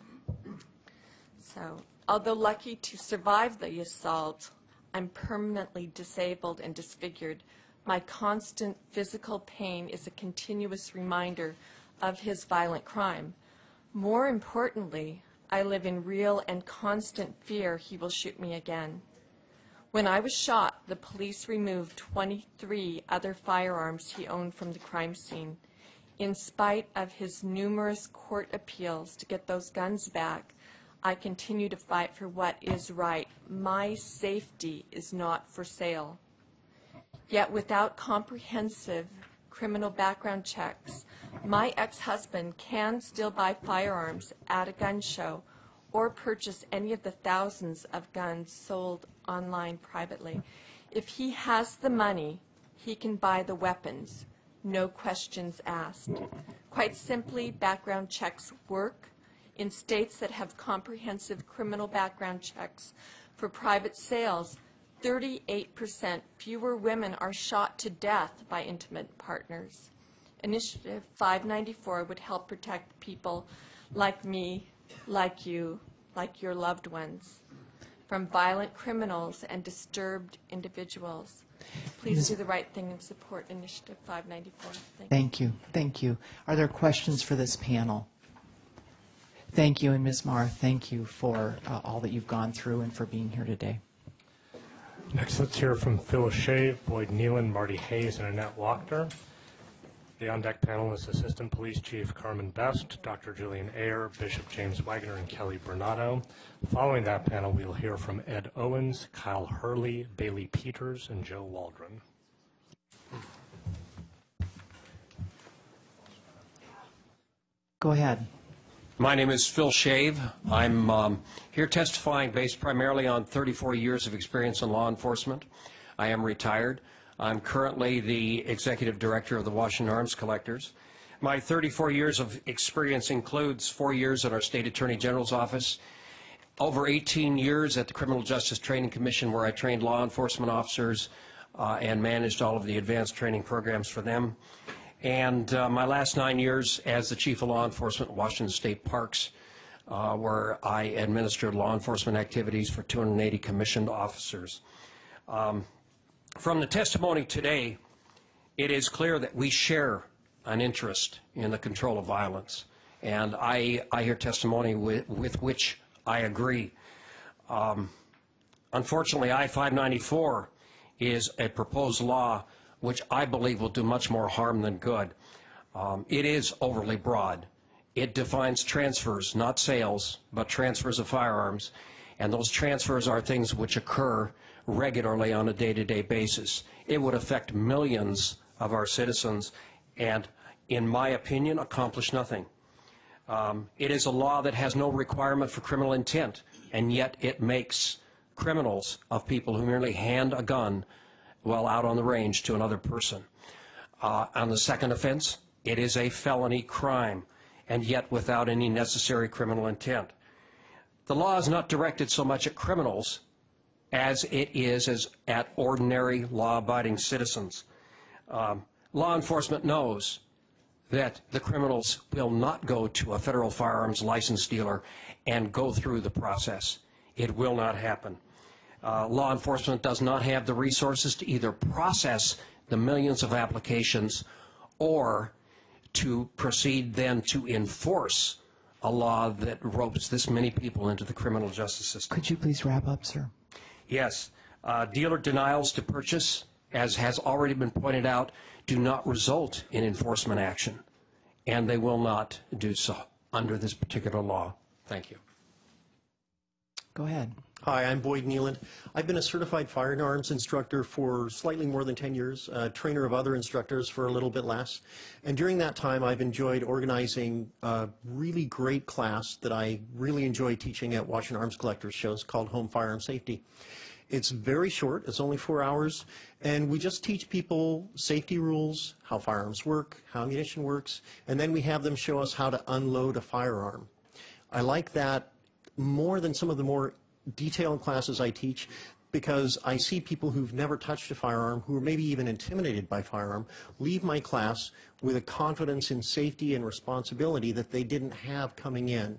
So, although lucky to survive the assault, I'm permanently disabled and disfigured. My constant physical pain is a continuous reminder of his violent crime. More importantly, I live in real and constant fear he will shoot me again. When I was shot, the police removed 23 other firearms he owned from the crime scene. In spite of his numerous court appeals to get those guns back, I continue to fight for what is right. My safety is not for sale. Yet without comprehensive criminal background checks, my ex-husband can still buy firearms at a gun show or purchase any of the thousands of guns sold online privately. If he has the money, he can buy the weapons, no questions asked. Quite simply, background checks work. In states that have comprehensive criminal background checks for private sales, 38% fewer women are shot to death by intimate partners. Initiative 594 would help protect people like me, like you, like your loved ones, from violent criminals and disturbed individuals. Please do the right thing and support Initiative 594. Thank you. Thank you. Are there questions for this panel? Thank you, and Ms. Marr, thank you for all that you've gone through and for being here today. Next, let's hear from Phil Shave, Boyd Nealon, Marty Hayes, and Annette Wachter. The on-deck panel is Assistant Police Chief Carmen Best, Dr. Julian Ayer, Bishop James Wagner, and Kelly Bernardo. Following that panel, we will hear from Ed Owens, Kyle Hurley, Bailey Peters, and Joe Waldron. Go ahead. My name is Phil Shave. I'm here testifying based primarily on 34 years of experience in law enforcement. I am retired. I'm currently the Executive Director of the Washington Arms Collectors. My 34 years of experience includes 4 years at our State Attorney General's office, over 18 years at the Criminal Justice Training Commission, where I trained law enforcement officers and managed all of the advanced training programs for them. And my last 9 years as the Chief of Law Enforcement at Washington State Parks, where I administered law enforcement activities for 280 commissioned officers. From the testimony today, it is clear that we share an interest in the control of violence. And I hear testimony with which I agree. Unfortunately, I-594 is a proposed law which I believe will do much more harm than good. It is overly broad. It defines transfers, not sales, but transfers of firearms. And those transfers are things which occur regularly on a day-to-day basis. It would affect millions of our citizens and, in my opinion, accomplish nothing. It is a law that has no requirement for criminal intent, and yet it makes criminals of people who merely hand a gun while out on the range to another person. On the second offense, it is a felony crime, and yet without any necessary criminal intent. The law is not directed so much at criminals as it is at ordinary law-abiding citizens. Law enforcement knows that the criminals will not go to a federal firearms license dealer and go through the process. It will not happen. Law enforcement does not have the resources to either process the millions of applications or to proceed then to enforce a law that ropes this many people into the criminal justice system. Could you please wrap up, sir? Yes. Dealer denials to purchase, as has already been pointed out, do not result in enforcement action, and they will not do so under this particular law. Thank you. Go ahead. Hi, I'm Boyd Nealon. I've been a certified firearms instructor for slightly more than 10 years, a trainer of other instructors for a little bit less. And during that time, I've enjoyed organizing a really great class that I really enjoy teaching at Washington Arms Collectors shows called Home Firearm Safety. It's very short, it's only 4 hours, and we just teach people safety rules, how firearms work, how ammunition works, and then we have them show us how to unload a firearm. I like that more than some of the more detailed classes I teach, because I see people who've never touched a firearm, who are maybe even intimidated by firearm, leave my class with a confidence in safety and responsibility that they didn't have coming in.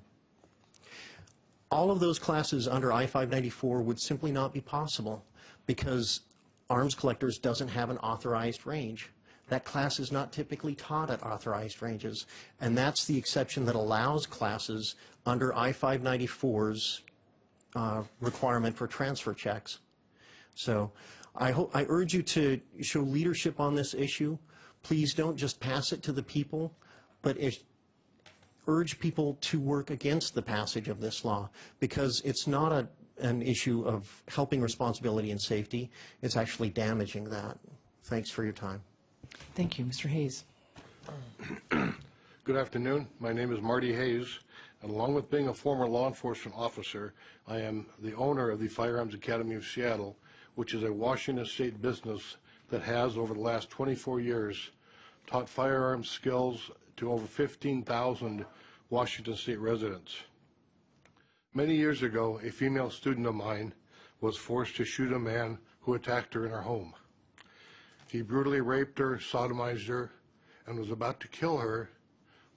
All of those classes under I-594 would simply not be possible because Arms Collectors doesn't have an authorized range. That class is not typically taught at authorized ranges, and that's the exception that allows classes under I594's requirement for transfer checks. So I urge you to show leadership on this issue. Please don't just pass it to the people, but urge people to work against the passage of this law, because it's not an issue of helping responsibility and safety. It's actually damaging that. Thanks for your time. Thank you. Mr. Hayes. Good afternoon. My name is Marty Hayes, and along with being a former law enforcement officer, I am the owner of the Firearms Academy of Seattle, which is a Washington state business that has, over the last 24 years, taught firearms skills to over 15,000 Washington state residents. Many years ago, a female student of mine was forced to shoot a man who attacked her in her home. He brutally raped her, sodomized her, and was about to kill her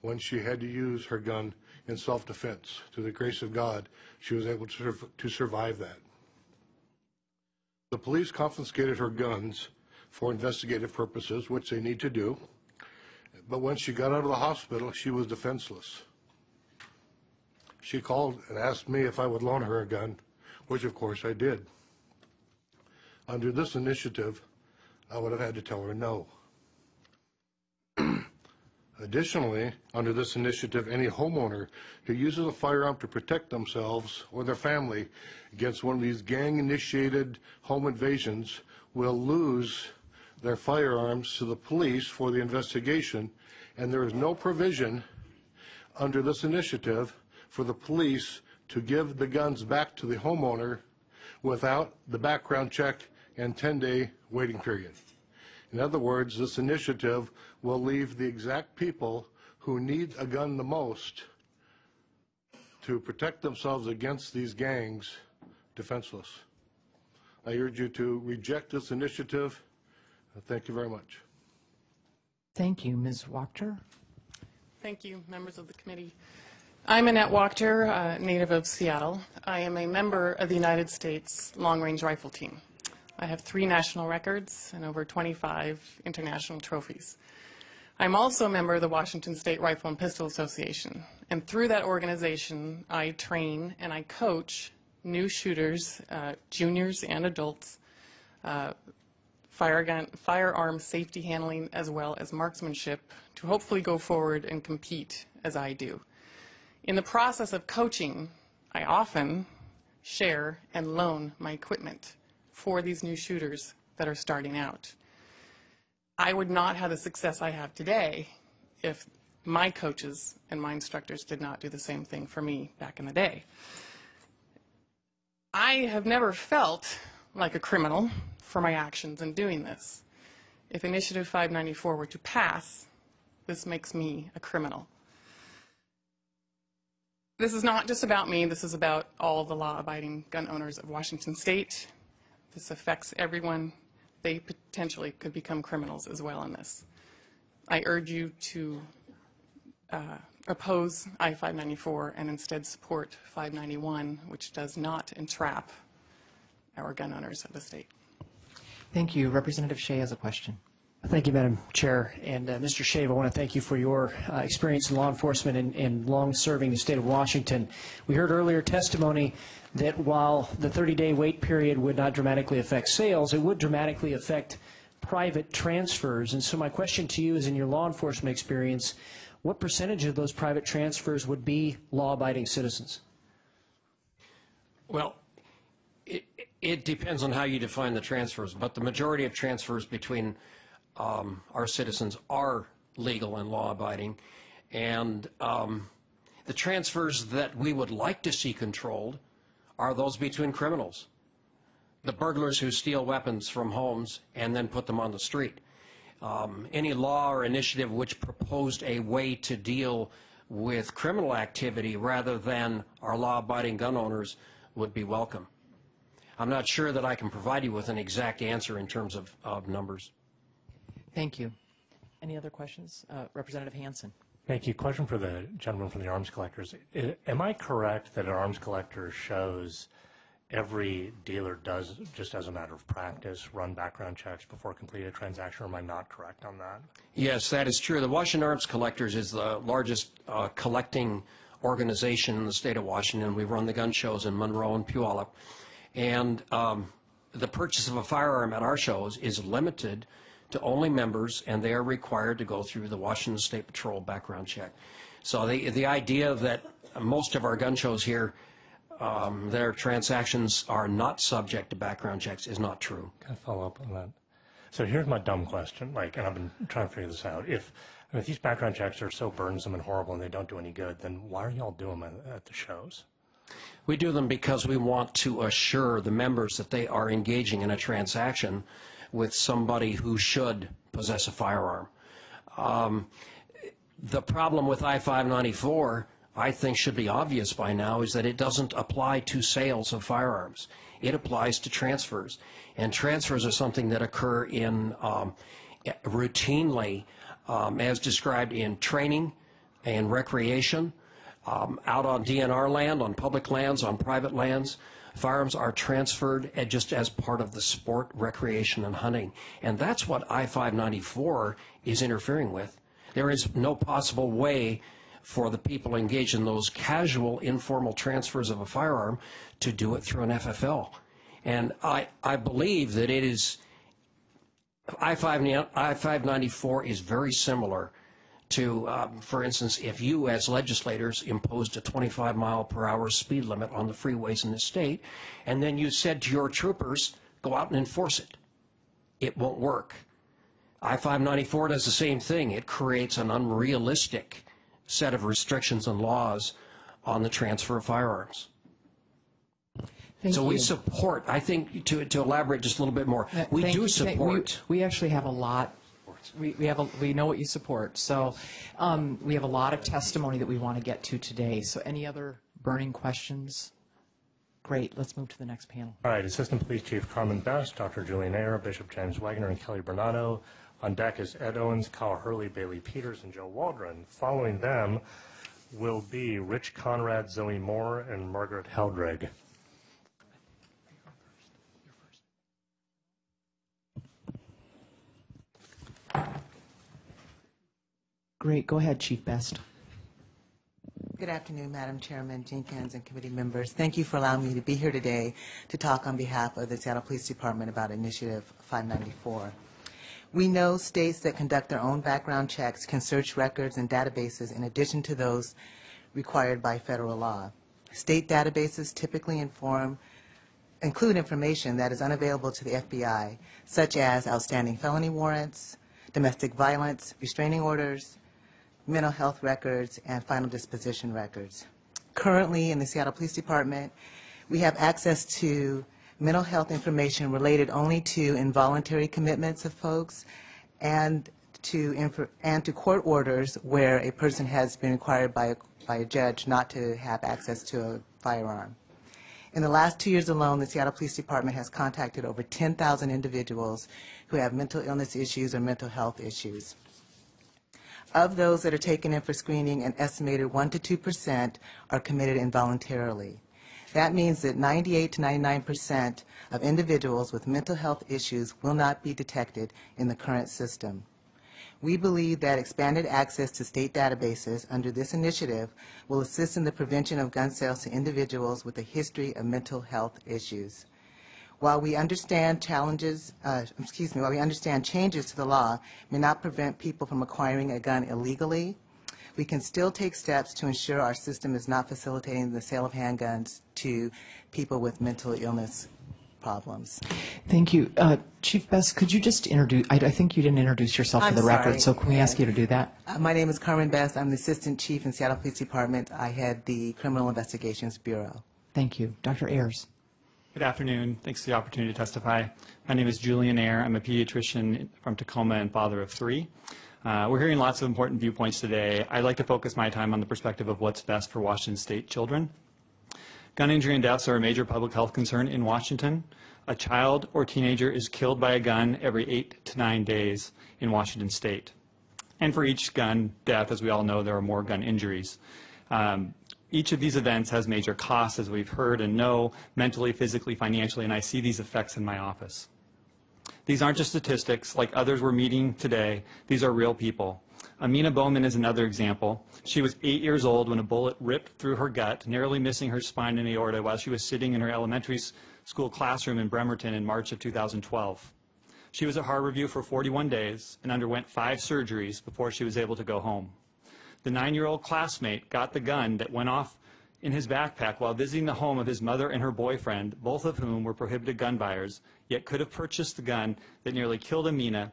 when she had to use her gun in self-defense. To the grace of God, she was able to survive that. The police confiscated her guns for investigative purposes, which they need to do, but when she got out of the hospital, she was defenseless. She called and asked me if I would loan her a gun, which of course I did. Under this initiative, I would have had to tell her no. Additionally, under this initiative, any homeowner who uses a firearm to protect themselves or their family against one of these gang-initiated home invasions will lose their firearms to the police for the investigation, and there is no provision under this initiative for the police to give the guns back to the homeowner without the background check and 10-day waiting period. In other words, this initiative will leave the exact people who need a gun the most to protect themselves against these gangs defenseless. I urge you to reject this initiative. Thank you very much. Thank you. Ms. Wachter? Thank you, members of the committee. I'm Annette Wachter, native of Seattle. I am a member of the United States Long Range Rifle Team. I have 3 national records and over 25 international trophies. I'm also a member of the Washington State Rifle and Pistol Association, and through that organization, I train and I coach new shooters, juniors and adults, firearm safety handling as well as marksmanship to hopefully go forward and compete as I do. In the process of coaching, I often share and loan my equipment for these new shooters that are starting out. I would not have the success I have today if my coaches and my instructors did not do the same thing for me back in the day. I have never felt like a criminal for my actions in doing this. If Initiative 594 were to pass, this makes me a criminal. This is not just about me, this is about all the law-abiding gun owners of Washington State. This affects everyone. They potentially could become criminals as well in this. I urge you to oppose I-594 and instead support 591, which does not entrap our gun owners of the state. Thank you. Representative Shea has a question. Thank you, Madam Chair. And Mr. Shave, I want to thank you for your experience in law enforcement and long serving the state of Washington. We heard earlier testimony that while the 30-day wait period would not dramatically affect sales, it would dramatically affect private transfers. And so my question to you is, in your law enforcement experience, what percentage of those private transfers would be law-abiding citizens? Well, it depends on how you define the transfers, but the majority of transfers between our citizens are legal and law-abiding, and the transfers that we would like to see controlled are those between criminals, the burglars who steal weapons from homes and then put them on the street. Any law or initiative which proposed a way to deal with criminal activity rather than our law-abiding gun owners would be welcome. I'm not sure that I can provide you with an exact answer in terms of numbers. Thank you. Any other questions? Representative Hansen. Thank you. Question for the gentleman from the arms collectors. Am I correct that an arms collector shows every dealer does, just as a matter of practice, run background checks before completing a transaction, or am I not correct on that? Yes, that is true. The Washington Arms Collectors is the largest collecting organization in the state of Washington. We run the gun shows in Monroe and Puyallup. And the purchase of a firearm at our shows is limited to only members, and they are required to go through the Washington State Patrol background check. So the idea that most of our gun shows here, their transactions are not subject to background checks is not true. Can I follow up on that? So here's my dumb question, and I've been trying to figure this out. If these background checks are so burdensome and horrible and they don't do any good, then why are y'all doing them at the shows? We do them because we want to assure the members that they are engaging in a transaction with somebody who should possess a firearm. The problem with I594, I think should be obvious by now, is that it doesn't apply to sales of firearms. It applies to transfers. And transfers are something that occur in routinely, as described in training and recreation, out on DNR land, on public lands, on private lands. Firearms are transferred just as part of the sport, recreation, and hunting. And that's what I-594 is interfering with. There is no possible way for the people engaged in those casual, informal transfers of a firearm to do it through an FFL. And I believe that it is, I-594 is very similar to, for instance, if you as legislators imposed a 25-mile-per-hour speed limit on the freeways in the state, and then you said to your troopers, go out and enforce it. It won't work. I-594 does the same thing. It creates an unrealistic set of restrictions and laws on the transfer of firearms. Thank so you. we support, I think, to elaborate just a little bit more, we do support. We actually have a lot. We know what you support. So we have a lot of testimony that we want to get to today. So any other burning questions? Great. Let's move to the next panel. All right. Assistant Police Chief Carmen Best, Dr. Julian Ayer, Bishop James Wagner, and Kelly Bernardo. On deck is Ed Owens, Kyle Hurley, Bailey Peters, and Joe Waldron. Following them will be Rich Conrad, Zoe Moore, and Margaret Heldrig. Great. Go ahead, Chief Best. Good afternoon, Madam Chairman, Jenkins, and committee members. Thank you for allowing me to be here today to talk on behalf of the Seattle Police Department about Initiative 594. We know states that conduct their own background checks can search records and databases in addition to those required by federal law. State databases typically include information that is unavailable to the FBI, such as outstanding felony warrants, domestic violence, restraining orders, mental health records, and final disposition records. Currently, in the Seattle Police Department, we have access to mental health information related only to involuntary commitments of folks and to court orders where a person has been required by a judge not to have access to a firearm. In the last 2 years alone, the Seattle Police Department has contacted over 10,000 individuals who have mental illness issues or mental health issues. Of those that are taken in for screening, an estimated 1% to 2% are committed involuntarily. That means that 98 to 99% of individuals with mental health issues will not be detected in the current system. We believe that expanded access to state databases under this initiative will assist in the prevention of gun sales to individuals with a history of mental health issues. While we understand changes to the law may not prevent people from acquiring a gun illegally, we can still take steps to ensure our system is not facilitating the sale of handguns to people with mental illness problems. Thank you. Chief Best, could you just introduce, I think you didn't introduce yourself for the record, so can we ask you to do that? My name is Carmen Best. I'm the Assistant Chief in Seattle Police Department. I head the Criminal Investigations Bureau. Thank you. Dr. Ayers. Good afternoon. Thanks for the opportunity to testify. My name is Julian Ayer. I'm a pediatrician from Tacoma and father of 3. We're hearing lots of important viewpoints today. I'd like to focus my time on the perspective of what's best for Washington State children. Gun injury and deaths are a major public health concern in Washington. A child or teenager is killed by a gun every 8 to 9 days in Washington State. And for each gun death, as we all know, there are more gun injuries. Each of these events has major costs, as we've heard and know, mentally, physically, financially, and I see these effects in my office. These aren't just statistics like others we're meeting today. These are real people. Amina Bowman is another example. She was 8 years old when a bullet ripped through her gut, narrowly missing her spine and aorta while she was sitting in her elementary school classroom in Bremerton in March of 2012. She was at Harborview for 41 days and underwent 5 surgeries before she was able to go home. The 9-year-old classmate got the gun that went off in his backpack while visiting the home of his mother and her boyfriend, both of whom were prohibited gun buyers, yet could have purchased the gun that nearly killed Amina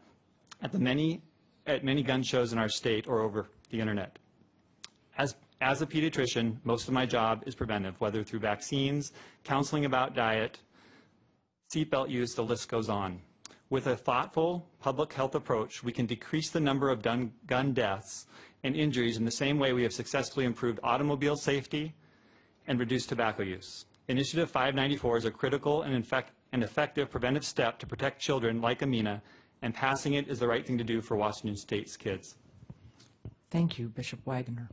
at many gun shows in our state or over the internet. As a pediatrician, most of my job is preventive, whether through vaccines, counseling about diet, seatbelt use, the list goes on. With a thoughtful public health approach, we can decrease the number of gun deaths and injuries in the same way we have successfully improved automobile safety and reduced tobacco use. Initiative 594 is a critical and effective preventive step to protect children like Amina, and passing it is the right thing to do for Washington State's kids. Thank you, Bishop Wagner.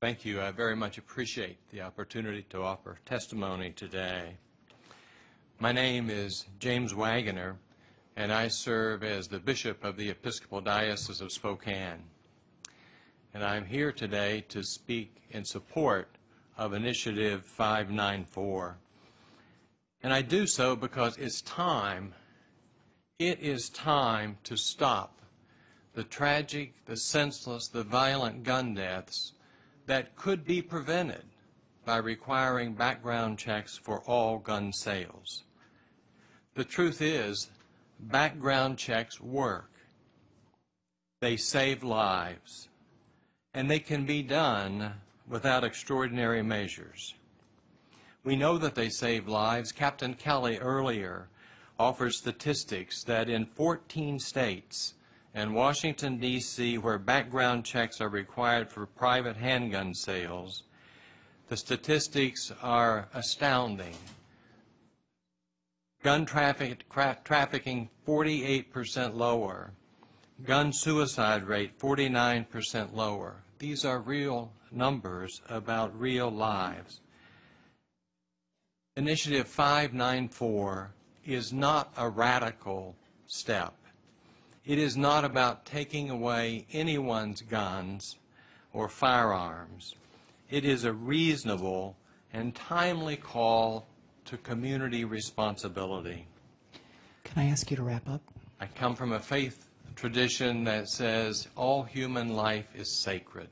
Thank you. I very much appreciate the opportunity to offer testimony today. My name is James Wagner, and I serve as the Bishop of the Episcopal Diocese of Spokane. And I'm here today to speak in support of Initiative 594. And I do so because it's time. It is time to stop the tragic, the senseless, the violent gun deaths that could be prevented by requiring background checks for all gun sales. The truth is, background checks work. They save lives, and they can be done without extraordinary measures. We know that they save lives. Captain Kelly earlier offered statistics that in 14 states and Washington, D.C., where background checks are required for private handgun sales, the statistics are astounding. Gun trafficking 48% lower. Gun suicide rate 49% lower. These are real numbers about real lives. Initiative 594 is not a radical step. It is not about taking away anyone's guns or firearms. It is a reasonable and timely call to community responsibility. Can I ask you to wrap up? I come from a faith tradition that says all human life is sacred.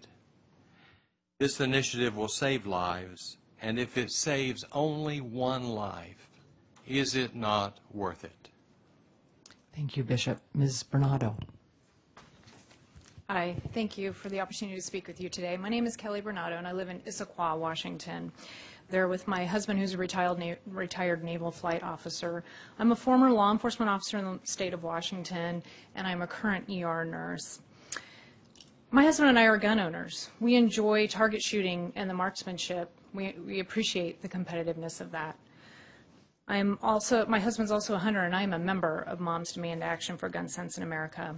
This initiative will save lives, and if it saves only one life, is it not worth it? Thank you, Bishop. Ms. Bernardo. Hi, thank you for the opportunity to speak with you today. My name is Kelly Bernardo, and I live in Issaquah, Washington. There with my husband, who's a retired naval flight officer. I'm a former law enforcement officer in the state of Washington, and I'm a current ER nurse. My husband and I are gun owners. We enjoy target shooting and the marksmanship. We appreciate the competitiveness of that. My husband's also a hunter, and I am a member of Moms Demand Action for Gun Sense in America.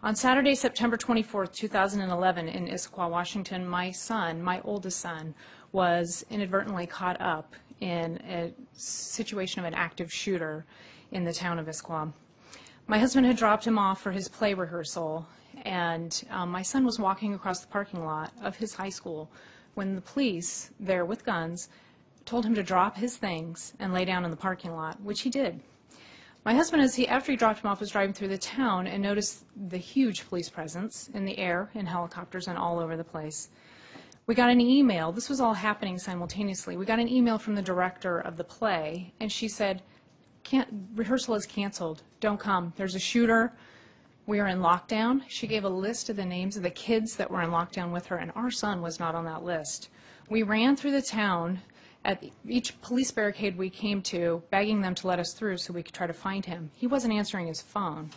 On Saturday, September 24th, 2011, in Issaquah, Washington, my son, my oldest son, was inadvertently caught up in a situation of an active shooter in the town of Issaquah. My husband had dropped him off for his play rehearsal, and my son was walking across the parking lot of his high school when the police, there with guns, told him to drop his things and lay down in the parking lot, which he did. My husband, after he dropped him off, was driving through the town and noticed the huge police presence in the air, in helicopters, and all over the place. We got an email. This was all happening simultaneously. We got an email from the director of the play, and she said, rehearsal is canceled. Don't come. There's a shooter. We are in lockdown. She gave a list of the names of the kids that were in lockdown with her, and our son was not on that list. We ran through the town at each police barricade we came to, begging them to let us through so we could try to find him. He wasn't answering his phone.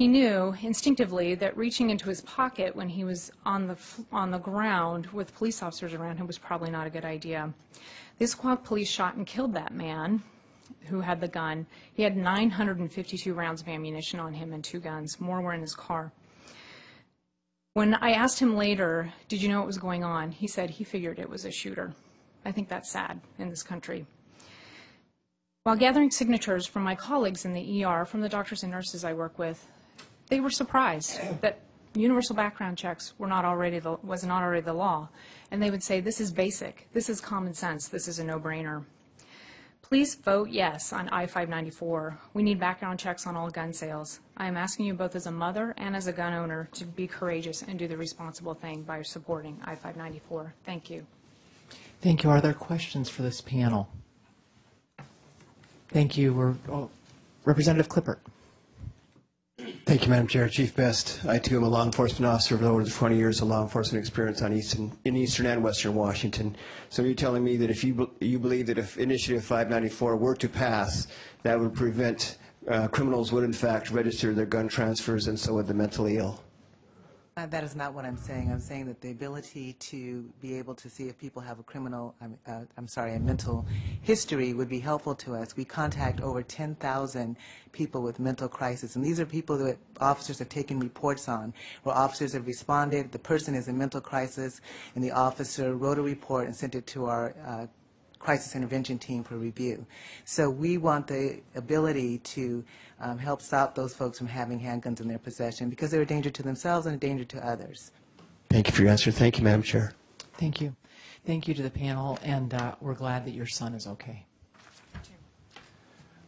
He knew instinctively that reaching into his pocket when he was on the ground with police officers around him was probably not a good idea. The Issaquah police shot and killed that man who had the gun. He had 952 rounds of ammunition on him and 2 guns. More were in his car. When I asked him later, did you know what was going on? He said he figured it was a shooter. I think that's sad in this country. While gathering signatures from my colleagues in the ER, from the doctors and nurses I work with, they were surprised that universal background checks was not already the law. And they would say, this is basic, this is common sense, this is a no-brainer. Please vote yes on I594. We need background checks on all gun sales. I am asking you both as a mother and as a gun owner to be courageous and do the responsible thing by supporting I594. Thank you. Thank you. Are there questions for this panel? Thank you. Representative Clippert. Thank you, Madam Chair. Chief Best, I too am a law enforcement officer with over 20 years of law enforcement experience in Eastern and Western Washington. So you're telling me that if you believe that if Initiative 594 were to pass, that would prevent criminals would in fact register their gun transfers, and so would the mentally ill? That is not what I'm saying. I'm saying that the ability to be able to see if people have a mental history would be helpful to us. We contact over 10,000 people with mental crisis, and these are people that officers have taken reports on, where officers have responded, the person is in mental crisis, and the officer wrote a report and sent it to our crisis intervention team for review. So we want the ability to help stop those folks from having handguns in their possession because they're a danger to themselves and a danger to others. Thank you for your answer. Thank you, Madam Chair. Thank you. Thank you to the panel, and we're glad that your son is okay.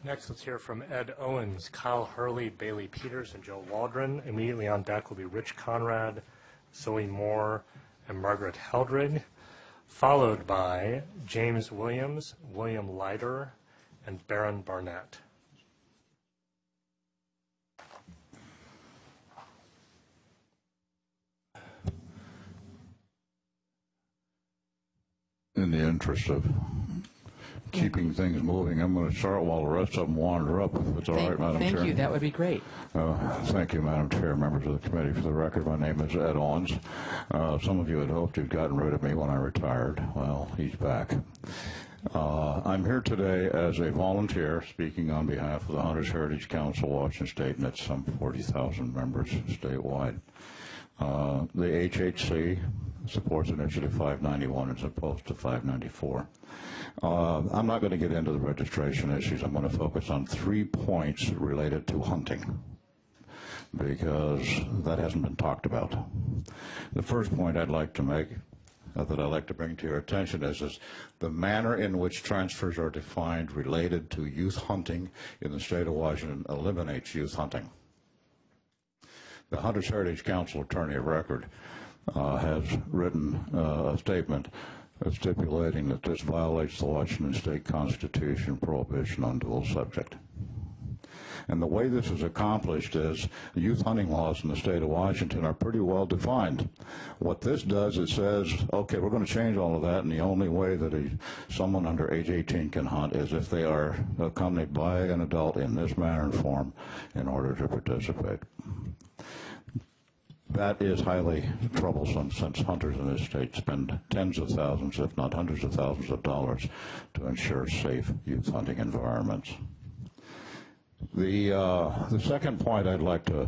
Next, let's hear from Ed Owens, Kyle Hurley, Bailey Peters, and Joe Waldron. Immediately on deck will be Rich Conrad, Zoe Moore, and Margaret Heldred, followed by James Williams, William Leiter, and Baron Barnett. In the interest of keeping things moving, I'm going to start while the rest of them wander up, if it's all right, Madam Chair. Thank you. That would be great. Thank you, Madam Chair, members of the committee. For the record, my name is Ed Owens. Some of you had hoped you'd gotten rid of me when I retired. Well, he's back. I'm here today as a volunteer speaking on behalf of the Hunters Heritage Council, Washington State, and its some 40,000 members statewide. The HHC supports Initiative 591 as opposed to 594. I'm not going to get into the registration issues. I'm going to focus on 3 points related to hunting, because that hasn't been talked about. The first point I'd like to make, that I'd like to bring to your attention, is the manner in which transfers are defined related to youth hunting in the state of Washington eliminates youth hunting. The Hunters Heritage Council Attorney of Record has written a statement stipulating that this violates the Washington State Constitution prohibition on dual subject. And the way this is accomplished is youth hunting laws in the state of Washington are pretty well defined. What this does, it says, okay, we're going to change all of that, and the only way that someone under age 18 can hunt is if they are accompanied by an adult in this manner and form in order to participate. That is highly troublesome, since hunters in this state spend tens of thousands, if not hundreds of thousands of dollars to ensure safe youth hunting environments. The second point I'd like to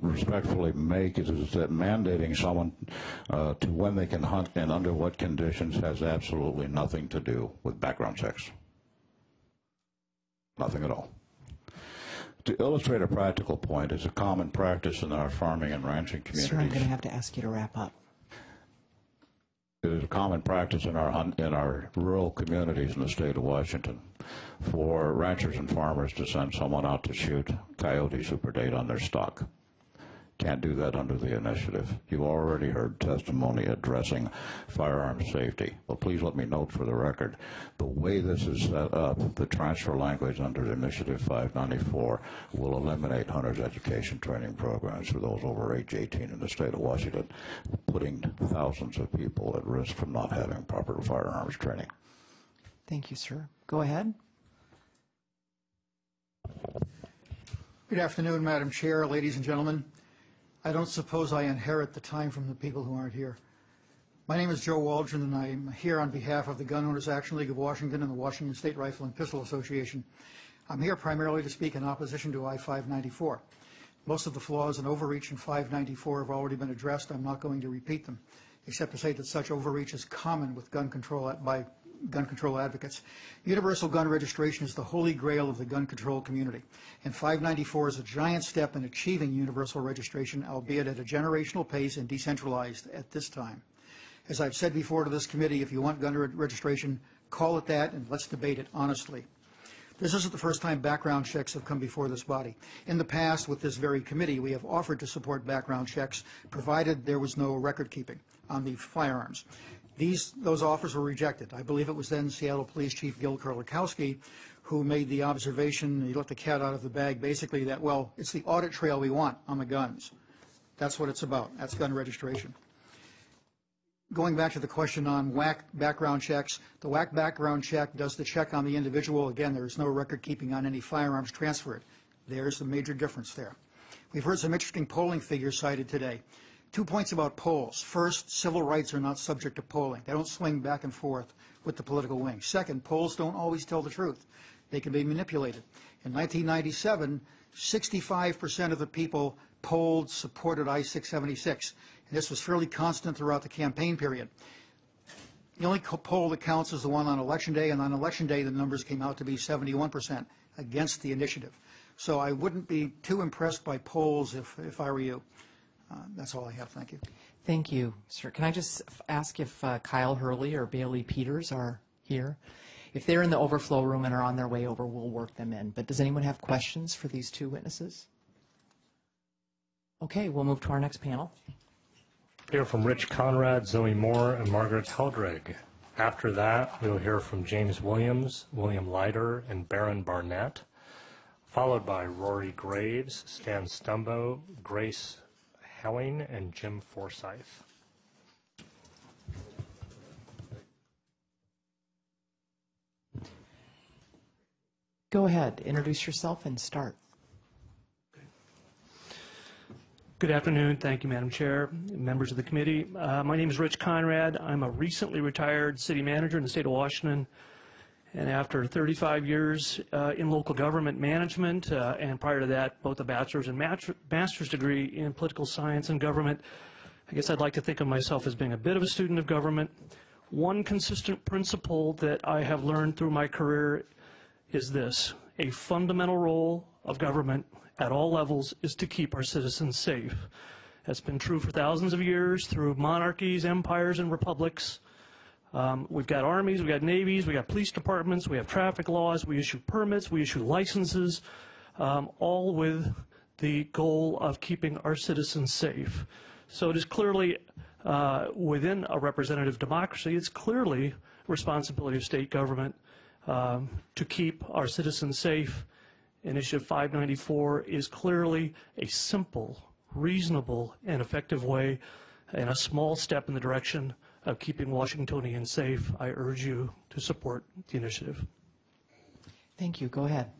respectfully make is that mandating someone to when they can hunt and under what conditions has absolutely nothing to do with background checks. Nothing at all. To illustrate a practical point, it's a common practice in our farming and ranching communities. Sir, I'm going to have to ask you to wrap up. It is a common practice in our rural communities in the state of Washington for ranchers and farmers to send someone out to shoot coyotes who predate on their stock. Can't do that under the initiative. You already heard testimony addressing firearm safety. Well, please let me note for the record, the way this is set up, the transfer language under Initiative 594 will eliminate hunters education training programs for those over age 18 in the state of Washington, putting thousands of people at risk from not having proper firearms training. Thank you, sir. Go ahead. Good afternoon, Madam Chair, ladies and gentlemen. I don't suppose I inherit the time from the people who aren't here. My name is Joe Waldron, and I'm here on behalf of the Gun Owners Action League of Washington and the Washington State Rifle and Pistol Association. I'm here primarily to speak in opposition to I-594. Most of the flaws in overreach in 594 have already been addressed. I'm not going to repeat them, except to say that such overreach is common with gun control by gun control advocates. Universal gun registration is the holy grail of the gun control community, and 594 is a giant step in achieving universal registration, albeit at a generational pace and decentralized at this time. As I've said before to this committee, if you want gun registration, call it that and let's debate it honestly. This isn't the first time background checks have come before this body. In the past, with this very committee, we have offered to support background checks, provided there was no record keeping on the firearms. Those offers were rejected. I believe it was then Seattle Police Chief Gil Kurlikowski who made the observation, he let the cat out of the bag, basically that, well, it's the audit trail we want on the guns. That's what it's about. That's gun registration. Going back to the question on WAC background checks, the WAC background check does the check on the individual. Again, there is no record keeping on any firearms transferred. There's a major difference there. We've heard some interesting polling figures cited today. 2 points about polls. First, civil rights are not subject to polling. They don't swing back and forth with the political wing. Second, polls don't always tell the truth. They can be manipulated. In 1997, 65% of the people polled supported I-676. And this was fairly constant throughout the campaign period. The only poll that counts is the one on Election Day, and on Election Day the numbers came out to be 71% against the initiative. So I wouldn't be too impressed by polls if I were you. That's all I have. Thank you. Thank you, sir. Can I just ask if Kyle Hurley or Bailey Peters are here? If they're in the overflow room and are on their way over, we'll work them in. But does anyone have questions for these two witnesses? Okay, we'll move to our next panel. Hear from Rich Conrad, Zoe Moore, and Margaret Heldrig. After that, we'll hear from James Williams, William Leiter, and Baron Barnett, followed by Rory Graves, Stan Stumbo, Grace Helling, and Jim Forsyth. Go ahead, introduce yourself and start. Good afternoon. Thank you, Madam Chair, members of the committee. My name is Rich Conrad. I'm a recently retired city manager in the state of Washington. And after 35 years in local government management, and prior to that, both a bachelor's and master's degree in political science and government, I guess I'd like to think of myself as being a bit of a student of government. One consistent principle that I have learned through my career is this: a fundamental role of government at all levels is to keep our citizens safe. That's been true for thousands of years through monarchies, empires, and republics. We've got armies, we've got navies, we've got police departments, we have traffic laws, we issue permits, we issue licenses, all with the goal of keeping our citizens safe. So it is clearly within a representative democracy, it's clearly responsibility of state government to keep our citizens safe. Initiative 594 is clearly a simple, reasonable, and effective way and a small step in the direction of keeping Washingtonians safe. I urge you to support the initiative. Thank you. Go ahead.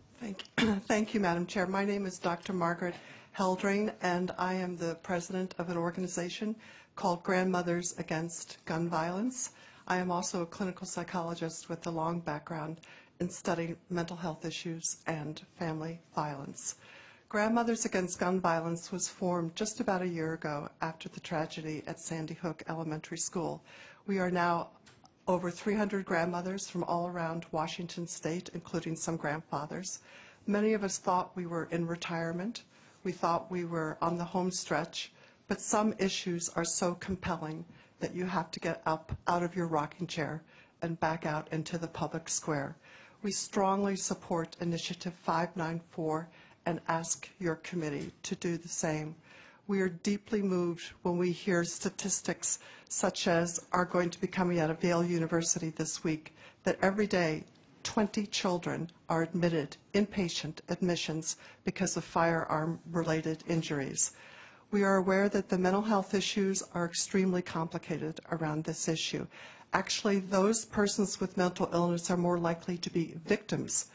Thank you, Madam Chair. My name is Dr. Margaret Heldring, and I am the president of an organization called Grandmothers Against Gun Violence. I am also a clinical psychologist with a long background in studying mental health issues and family violence. Grandmothers Against Gun Violence was formed just about a year ago after the tragedy at Sandy Hook Elementary School. We are now over 300 grandmothers from all around Washington state, including some grandfathers. Many of us thought we were in retirement. We thought we were on the home stretch, but some issues are so compelling that you have to get up out of your rocking chair and back out into the public square. We strongly support Initiative 594 and ask your committee to do the same. We are deeply moved when we hear statistics such as are going to be coming out of Yale University this week, that every day 20 children are admitted, inpatient admissions, because of firearm-related injuries. We are aware that the mental health issues are extremely complicated around this issue. Actually, those persons with mental illness are more likely to be victims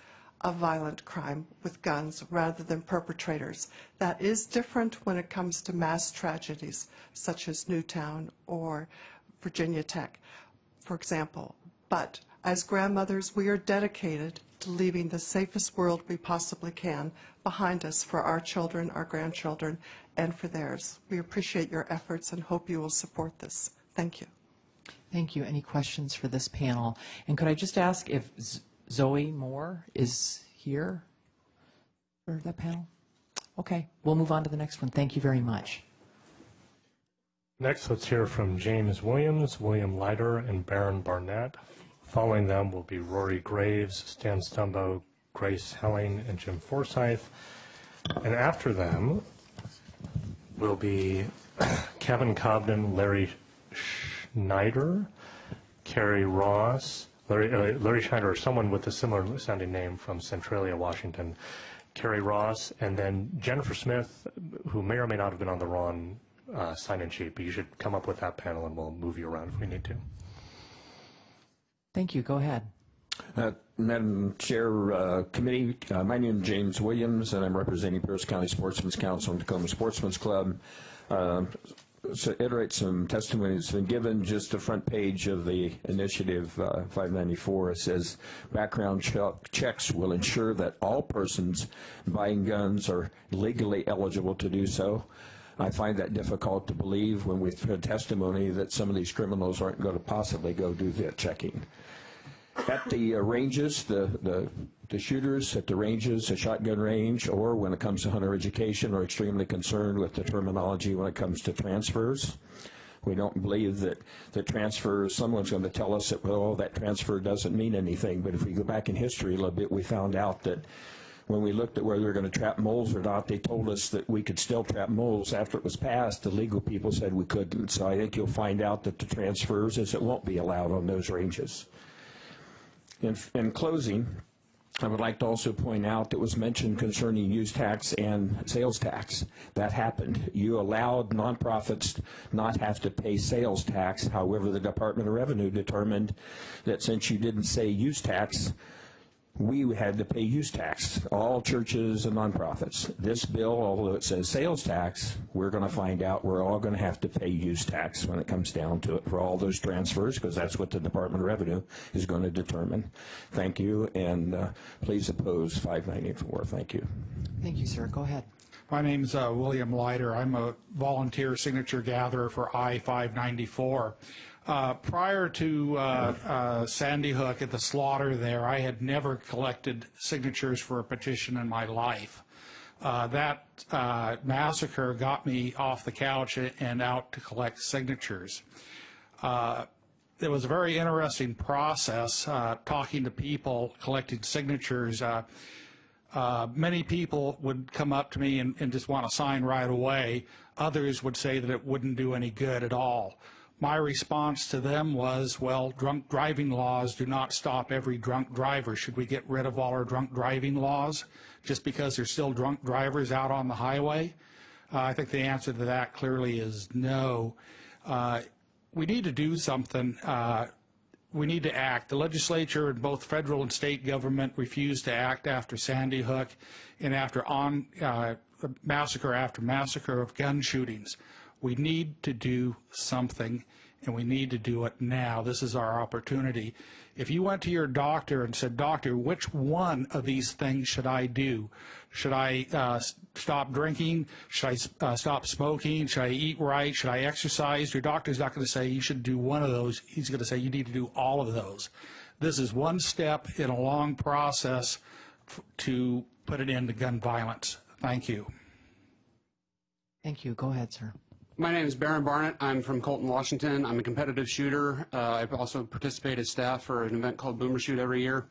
of violent crime with guns rather than perpetrators. That is different when it comes to mass tragedies such as Newtown or Virginia Tech, for example. But As grandmothers, we are dedicated to leaving the safest world we possibly can behind us for our children, our grandchildren, and for theirs. We appreciate your efforts and hope you will support this. Thank you. Thank you. Any questions for this panel? And could I just ask if Zoe Moore is here for that panel? Okay, we'll move on to the next one. Thank you very much. Next, let's hear from James Williams, William Leiter, and Baron Barnett. Following them will be Rory Graves, Stan Stumbo, Grace Helling, and Jim Forsyth. And after them will be Kevin Cobden, Larry Schneider, Carrie Ross, Larry Schneider, or someone with a similar sounding name from Centralia, Washington, Carrie Ross, and then Jennifer Smith, who may or may not have been on the wrong sign-in sheet, but you should come up with that panel and we'll move you around if we need to. Thank you. Go ahead. Madam Chair, Committee, my name is James Williams, and I'm representing Pierce County Sportsman's Council and Tacoma Sportsman's Club. So iterate some testimony that's been given. Just the front page of the initiative 594, it says background checks will ensure that all persons buying guns are legally eligible to do so. I find that difficult to believe when we've heard testimony that some of these criminals aren't going to possibly go do that checking. At the ranges, the shooters at the ranges, the shotgun range, or when it comes to hunter education, are extremely concerned with the terminology when it comes to transfers. We don't believe that the transfer, someone's going to tell us that, well, that transfer doesn't mean anything. But if we go back in history a little bit, we found out that when we looked at whether we were going to trap moles or not, they told us that we could still trap moles. After it was passed, the legal people said we couldn't. So I think you'll find out that the transfers is it won't be allowed on those ranges. In closing, I would like to also point out that was mentioned concerning use tax and sales tax. That happened. You allowed nonprofits not have to pay sales tax. However, the Department of Revenue determined that since you didn't say use tax, we had to pay use tax, all churches and nonprofits. This bill, although it says sales tax, we're going to find out we're all going to have to pay use tax when it comes down to it for all those transfers, because that's what the Department of Revenue is going to determine. Thank you, and please oppose 594. Thank you. Thank you, sir. Go ahead. My name is William Leiter. I'm a volunteer signature gatherer for I594. Prior to Sandy Hook at the slaughter there, I had never collected signatures for a petition in my life. That massacre got me off the couch and out to collect signatures. It was a very interesting process, talking to people, collecting signatures. Many people would come up to me and just want to sign right away. Others would say that it wouldn't do any good at all. My response to them was, well, drunk driving laws do not stop every drunk driver. Should we get rid of all our drunk driving laws just because there's still drunk drivers out on the highway? I think the answer to that clearly is no. We need to do something. We need to act. The legislature and both federal and state government refused to act after Sandy Hook and after massacre after massacre of gun shootings. We need to do something, and we need to do it now. This is our opportunity. If you went to your doctor and said, doctor, which one of these things should I do? Should I stop drinking? Should I stop smoking? Should I eat right? Should I exercise? Your doctor's not going to say you should do one of those. He's going to say you need to do all of those. This is one step in a long process to put an end to gun violence. Thank you. Thank you. Go ahead, sir. My name is Baron Barnett. I'm from Colton, Washington. I'm a competitive shooter. I also participate as staff for an event called Boomer Shoot every year.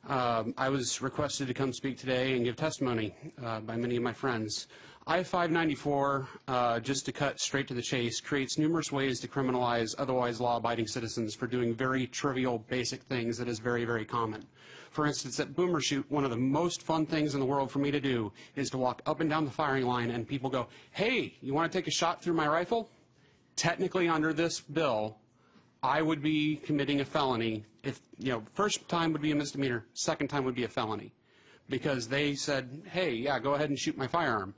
I was requested to come speak today and give testimony by many of my friends. I-594, just to cut straight to the chase, creates numerous ways to criminalize otherwise law-abiding citizens for doing very trivial, basic things that is very, very common. For instance, at Boomer Shoot, one of the most fun things in the world for me to do is to walk up and down the firing line and people go, hey, you want to take a shot through my rifle? Technically, under this bill, I would be committing a felony. If, first time would be a misdemeanor, second time would be a felony. Because they said, hey, yeah, go ahead and shoot my firearm.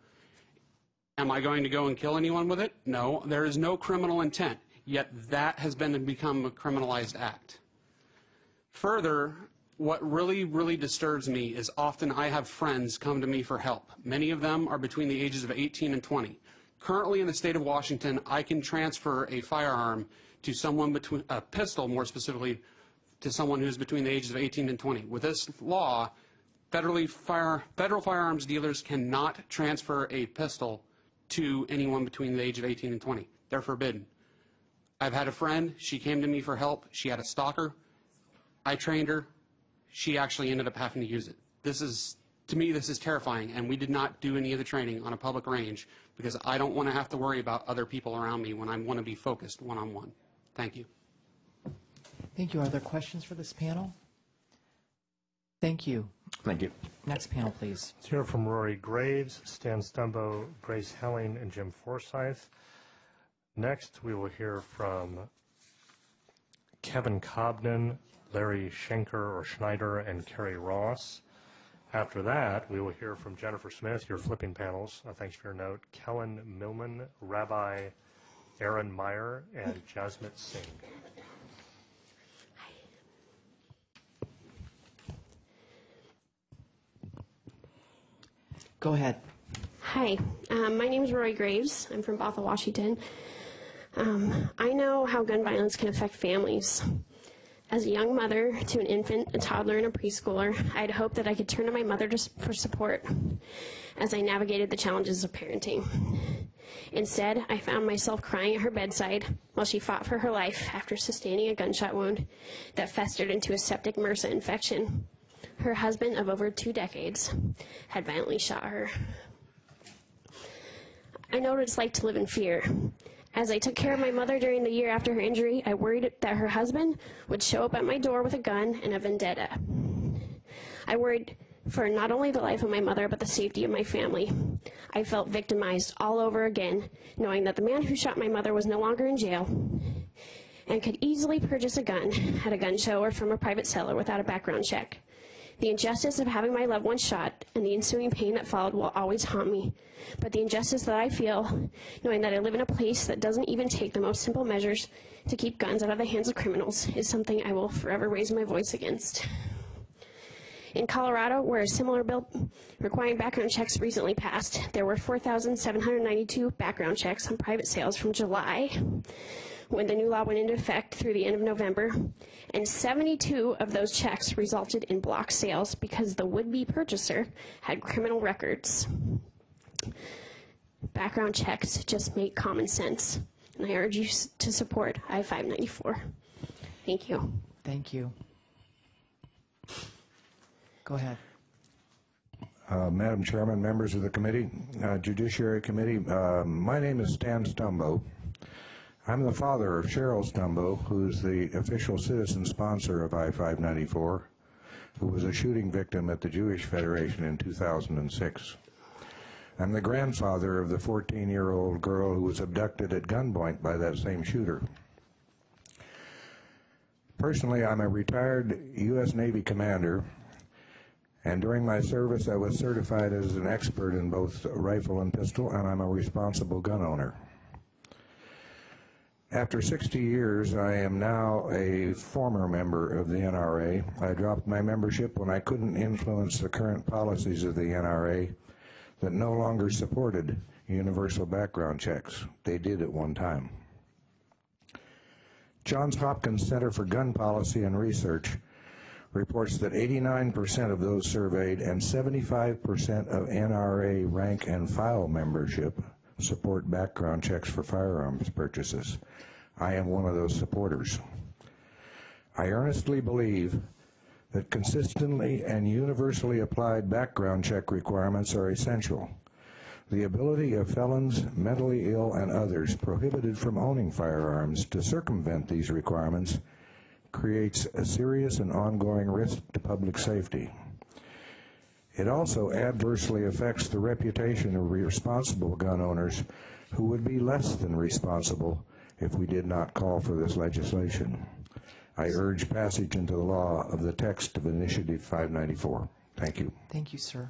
Am I going to go and kill anyone with it? No, there is no criminal intent, yet that has become a criminalized act. Further, what really disturbs me is often I have friends come to me for help. Many of them are between the ages of 18 and 20. Currently in the state of Washington, I can transfer a firearm to someone between, a pistol more specifically, to someone who's between the ages of 18 and 20. With this law, federal firearms dealers cannot transfer a pistol to anyone between the age of 18 and 20. They're forbidden. I've had a friend, she came to me for help, she had a stalker, I trained her, she actually ended up having to use it. To me, this is terrifying, and we did not do any of the training on a public range because I don't want to have to worry about other people around me when I want to be focused one-on-one. Thank you. Thank you. Are there questions for this panel? Thank you. Thank you. Next panel, please. Let's hear from Rory Graves, Stan Stumbo, Grace Helling, and Jim Forsyth. Next, we will hear from Kevin Cobden, Larry Schenker or Schneider, and Kerry Ross. After that, we will hear from Jennifer Smith, your flipping panels. Thanks for your note. Kellen Millman, Rabbi Aaron Meyer, and Jasmine Singh. Go ahead. Hi, my name is Rory Graves. I'm from Bothell, Washington. I know how gun violence can affect families. As a young mother to an infant, a toddler, and a preschooler, I'd hoped that I could turn to my mother for support as I navigated the challenges of parenting. Instead, I found myself crying at her bedside while she fought for her life after sustaining a gunshot wound that festered into a septic MRSA infection. Her husband of over 2 decades had violently shot her. I know what it's like to live in fear. As I took care of my mother during the year after her injury, I worried that her husband would show up at my door with a gun and a vendetta. I worried for not only the life of my mother, but the safety of my family. I felt victimized all over again, knowing that the man who shot my mother was no longer in jail and could easily purchase a gun at a gun show or from a private seller without a background check. The injustice of having my loved one shot and the ensuing pain that followed will always haunt me. But the injustice that I feel, knowing that I live in a place that doesn't even take the most simple measures to keep guns out of the hands of criminals, is something I will forever raise my voice against. In Colorado, where a similar bill requiring background checks recently passed, there were 4,792 background checks on private sales from July, when the new law went into effect, through the end of November, and 72 of those checks resulted in block sales because the would-be purchaser had criminal records. Background checks just make common sense, and I urge you to support I594. Thank you. Thank you. Go ahead. Madam Chairman, members of the committee, Judiciary Committee, my name is Stan Stumbo. I'm the father of Cheryl Stumbo, who's the official citizen sponsor of I-594, who was a shooting victim at the Jewish Federation in 2006. I'm the grandfather of the 14-year-old girl who was abducted at gunpoint by that same shooter. Personally, I'm a retired U.S. Navy commander, and during my service I was certified as an expert in both rifle and pistol, and I'm a responsible gun owner. After 60 years, I am now a former member of the NRA. I dropped my membership when I couldn't influence the current policies of the NRA that no longer supported universal background checks. They did at one time. Johns Hopkins Center for Gun Policy and Research reports that 89% of those surveyed and 75% of NRA rank and file membership support background checks for firearms purchases. I am one of those supporters. I earnestly believe that consistently and universally applied background check requirements are essential. The ability of felons, mentally ill, and others prohibited from owning firearms to circumvent these requirements creates a serious and ongoing risk to public safety. It also adversely affects the reputation of responsible gun owners who would be less than responsible if we did not call for this legislation. I urge passage into the law of the text of Initiative 594. Thank you. Thank you, sir.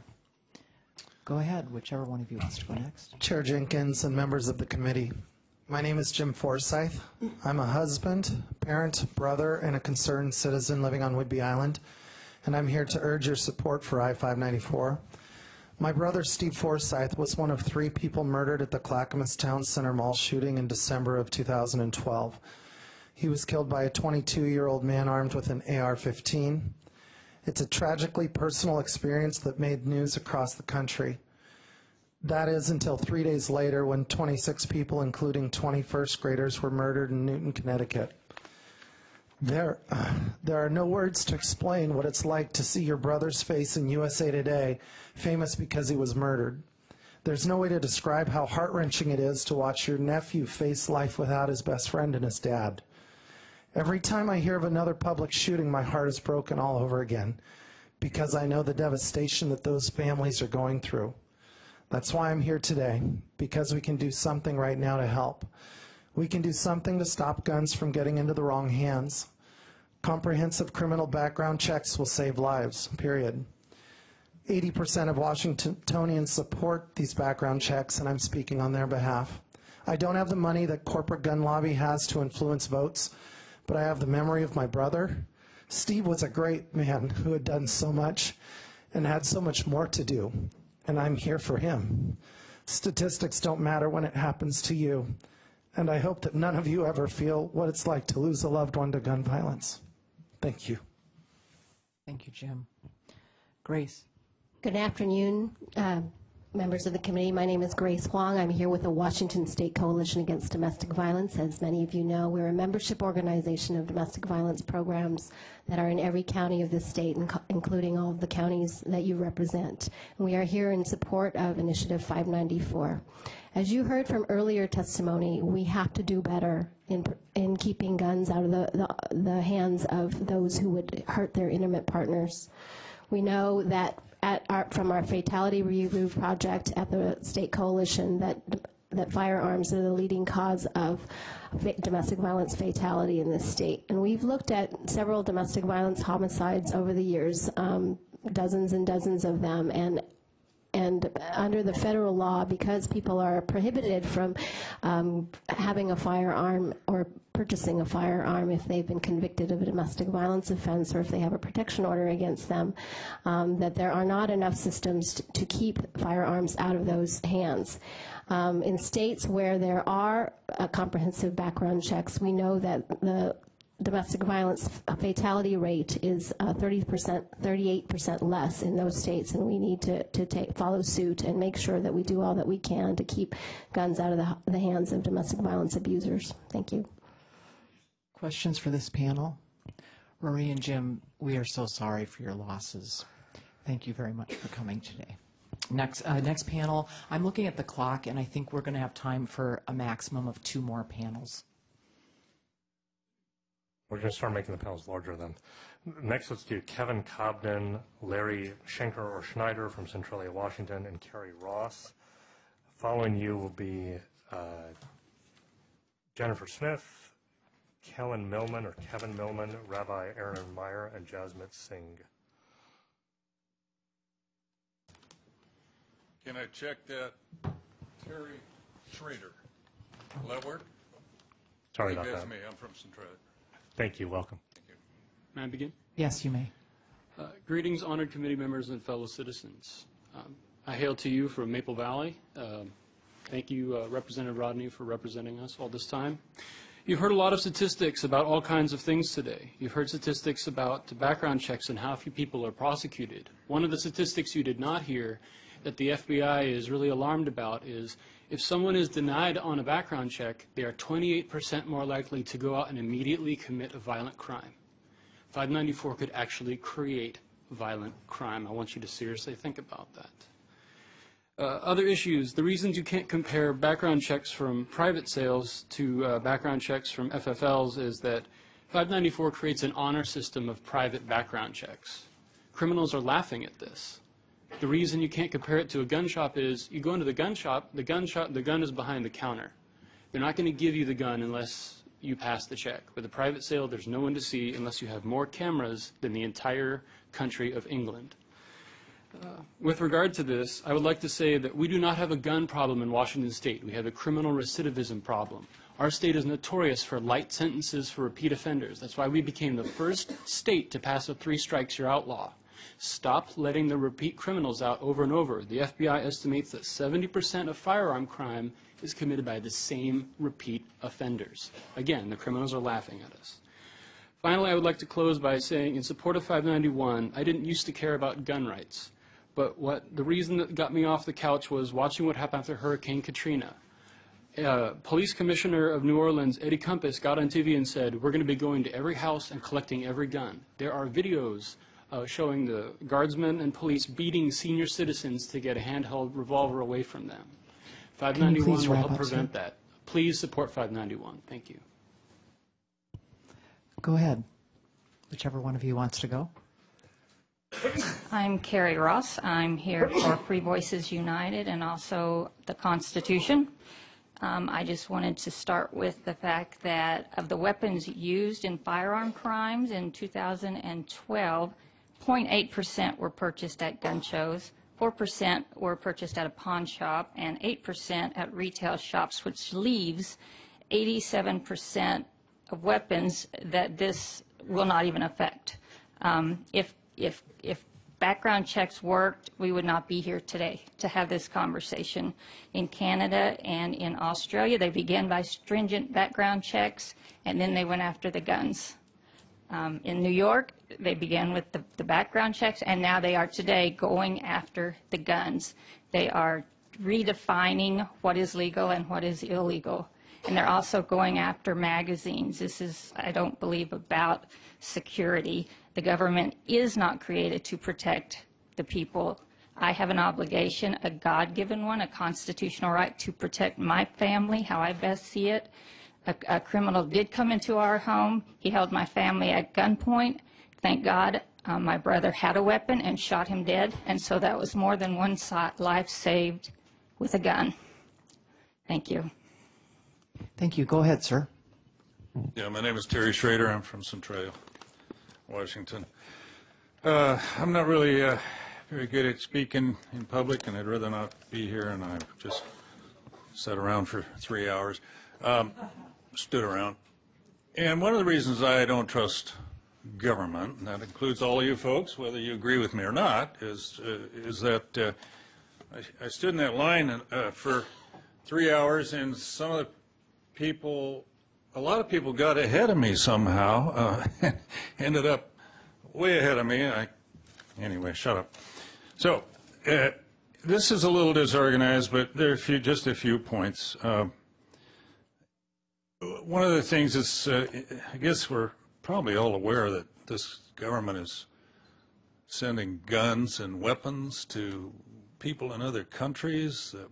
Go ahead, whichever one of you wants to go next. Chair Jenkins and members of the committee, My name is Jim Forsyth. I'm a husband, parent, brother, and a concerned citizen living on Whidbey Island, and I'm here to urge your support for I-594. My brother, Steve Forsyth, was one of 3 people murdered at the Clackamas Town Center Mall shooting in December of 2012. He was killed by a 22-year-old man armed with an AR-15. It's a tragically personal experience that made news across the country. That is until 3 days later when 26 people, including 20 first graders, were murdered in Newton, Connecticut. There are no words to explain what it's like to see your brother's face in USA Today, famous because he was murdered. There's no way to describe how heart-wrenching it is to watch your nephew face life without his best friend and his dad. Every time I hear of another public shooting, my heart is broken all over again, because I know the devastation that those families are going through. That's why I'm here today, because we can do something right now to help. We can do something to stop guns from getting into the wrong hands. Comprehensive criminal background checks will save lives, period. 80% of Washingtonians support these background checks, and I'm speaking on their behalf. I don't have the money that corporate gun lobby has to influence votes, but I have the memory of my brother. Steve was a great man who had done so much and had so much more to do, and I'm here for him. Statistics don't matter when it happens to you, and I hope that none of you ever feel what it's like to lose a loved one to gun violence. Thank you. Thank you, Jim. Grace. Good afternoon, members of the committee. My name is Grace Huang. I'm here with the Washington State Coalition Against Domestic Violence. As many of you know, we're a membership organization of domestic violence programs that are in every county of this state, including all of the counties that you represent. And we are here in support of Initiative 594. As you heard from earlier testimony, we have to do better in keeping guns out of the hands of those who would hurt their intimate partners. We know that from our Fatality Review Project at the State Coalition that firearms are the leading cause of domestic violence fatality in this state. And we've looked at several domestic violence homicides over the years, dozens and dozens of them, and under the federal law, because people are prohibited from having a firearm or purchasing a firearm if they've been convicted of a domestic violence offense or if they have a protection order against them, that there are not enough systems to keep firearms out of those hands. In states where there are comprehensive background checks, we know that the domestic violence fatality rate is 38% less in those states, and we need to follow suit and make sure that we do all that we can to keep guns out of the hands of domestic violence abusers. Thank you. Questions for this panel? Marie and Jim, we are so sorry for your losses. Thank you very much for coming today. Next panel, I'm looking at the clock, and I think we're going to have time for a maximum of 2 more panels. We're going to start making the panels larger then. Next, let's do Kevin Cobden, Larry Schenker or Schneider from Centralia, Washington, and Carrie Ross. Following you will be Jennifer Smith, Kevin Millman, Rabbi Aaron Meyer, and Jasmine Singh. Can I check that? Terry Schrader. Will that work? Sorry about That's that. me. I'm from Centralia. Thank you. Welcome. Thank you. May I begin? Yes, you may. Greetings, honored committee members and fellow citizens. I hail to you from Maple Valley. Thank you, Representative Rodney, for representing us all this time. You've heard a lot of statistics about all kinds of things today. You've heard statistics about background checks and how few people are prosecuted. One of the statistics you did not hear that the FBI is really alarmed about is if someone is denied on a background check, they are 28% more likely to go out and immediately commit a violent crime. 594 could actually create violent crime. I want you to seriously think about that. Other issues, the reasons you can't compare background checks from private sales to background checks from FFLs is that 594 creates an honor system of private background checks. Criminals are laughing at this. The reason you can't compare it to a gun shop is you go into the gun shop, the gun is behind the counter. They're not going to give you the gun unless you pass the check. With a private sale, there's no one to see unless you have more cameras than the entire country of England. With regard to this, I would like to say that we do not have a gun problem in Washington State. We have a criminal recidivism problem. Our state is notorious for light sentences for repeat offenders. That's why we became the first state to pass a 3 strikes you're out law. Stop letting the repeat criminals out over and over. The FBI estimates that 70% of firearm crime is committed by the same repeat offenders. Again, the criminals are laughing at us. Finally, I would like to close by saying in support of 591, I didn't used to care about gun rights. But the reason that got me off the couch was watching what happened after Hurricane Katrina. Police Commissioner of New Orleans, Eddie Compass, got on TV and said, we're going to be going to every house and collecting every gun. There are videos showing the guardsmen and police beating senior citizens to get a handheld revolver away from them. 591 will help prevent that. Please support 591. Thank you. Go ahead. Whichever one of you wants to go. I'm Carrie Ross. I'm here for Free Voices United and also the Constitution. I just wanted to start with the fact that of the weapons used in firearm crimes in 2012, 0.8% were purchased at gun shows, 4% were purchased at a pawn shop, and 8% at retail shops, which leaves 87% of weapons that this will not even affect. If background checks worked, we would not be here today to have this conversation. In Canada and in Australia, they began by stringent background checks, and then they went after the guns. In New York, they began with the background checks, and now they are today going after the guns. They are redefining what is legal and what is illegal. And they're also going after magazines. This is, I don't believe, about security. The government is not created to protect the people. I have an obligation, a God-given one, a constitutional right to protect my family, how I best see it. A criminal did come into our home. He held my family at gunpoint. Thank God my brother had a weapon and shot him dead, and so that was more than one life saved with a gun. Thank you. Thank you. Go ahead, sir. Yeah, my name is Terry Schrader. I'm from Centralia, Washington. I'm not really very good at speaking in public, and I'd rather not be here, and I've just sat around for 3 hours, stood around. And one of the reasons I don't trust government, and that includes all of you folks, whether you agree with me or not, is that I stood in that line for 3 hours, and some of the people, a lot of people got ahead of me somehow, ended up way ahead of me. Anyway, shut up. So this is a little disorganized, but there are just a few points. One of the things is, I guess we're probably all aware that this government is sending guns and weapons to people in other countries that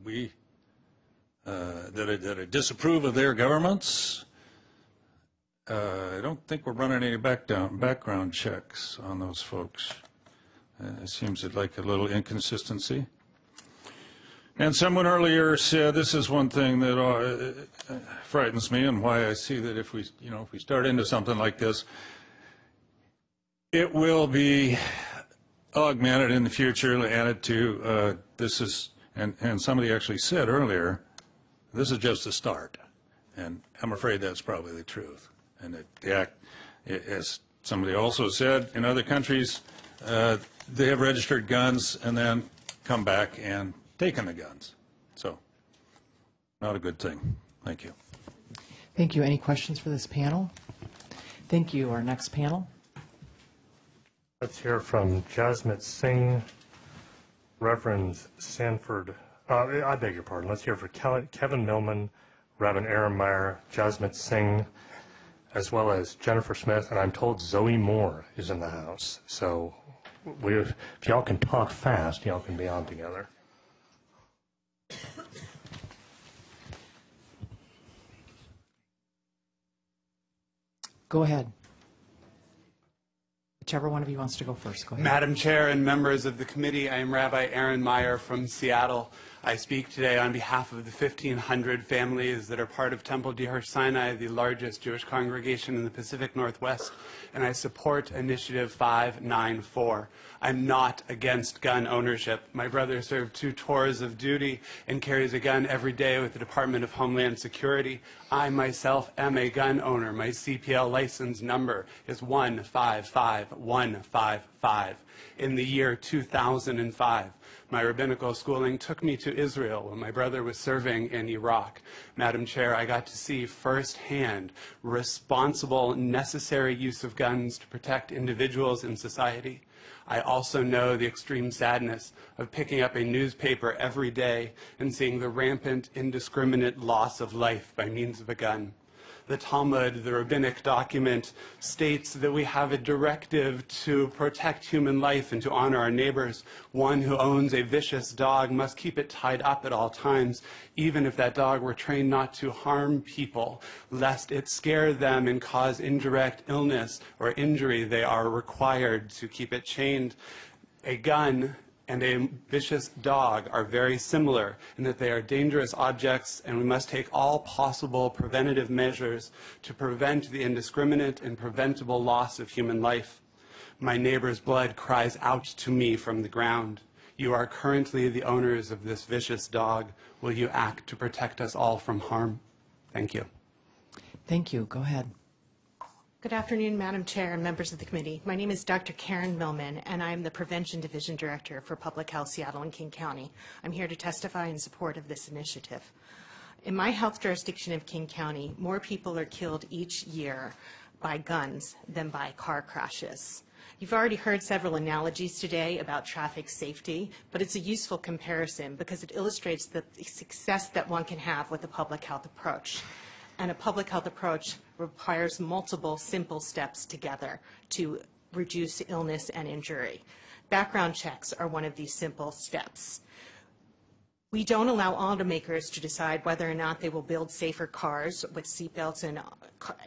that disapprove of their governments. I don't think we're running any background checks on those folks. It seems like a little inconsistency. And someone earlier said this is one thing that frightens me, and why I see that if we start into something like this, it will be augmented in the future, added to this is, and somebody actually said earlier, this is just a start, and I'm afraid that's probably the truth. And the act, as somebody also said, in other countries, they have registered guns and then come back and taken the guns. So, not a good thing. Thank you. Thank you. Any questions for this panel? Thank you. Our next panel. Let's hear from Jasmit Singh, Reverend Sanford. I beg your pardon. Let's hear from Kevin Millman, Reverend Aaron Meyer, Jasmit Singh, as well as Jennifer Smith, and I'm told Zoe Moore is in the house. So if y'all can talk fast, y'all can be on together. Go ahead. Whichever one of you wants to go first, go ahead. Madam Chair and members of the committee, I am Rabbi Aaron Meyer from Seattle. I speak today on behalf of the 1,500 families that are part of Temple Dehar Sinai, the largest Jewish congregation in the Pacific Northwest, and I support Initiative 594. I'm not against gun ownership. My brother served 2 tours of duty and carries a gun every day with the Department of Homeland Security. I myself am a gun owner. My CPL license number is 155155. In the year 2005, my rabbinical schooling took me to Israel when my brother was serving in Iraq. Madam Chair, I got to see firsthand responsible, necessary use of guns to protect individuals in society. I also know the extreme sadness of picking up a newspaper every day and seeing the rampant, indiscriminate loss of life by means of a gun. The Talmud, the rabbinic document, states that we have a directive to protect human life and to honor our neighbors. One who owns a vicious dog must keep it tied up at all times, even if that dog were trained not to harm people, lest it scare them and cause indirect illness or injury. They are required to keep it chained. A gun and a vicious dog are very similar in that they are dangerous objects, and we must take all possible preventative measures to prevent the indiscriminate and preventable loss of human life. My neighbor's blood cries out to me from the ground. You are currently the owners of this vicious dog. Will you act to protect us all from harm? Thank you. Thank you. Go ahead. Good afternoon, Madam Chair and members of the committee. My name is Dr. Karen Millman, and I'm the Prevention Division Director for Public Health Seattle and King County. I'm here to testify in support of this initiative. In my health jurisdiction of King County, more people are killed each year by guns than by car crashes. You've already heard several analogies today about traffic safety, but it's a useful comparison because it illustrates the success that one can have with a public health approach. And a public health approach requires multiple simple steps together to reduce illness and injury. Background checks are one of these simple steps. We don't allow automakers to decide whether or not they will build safer cars with seatbelts and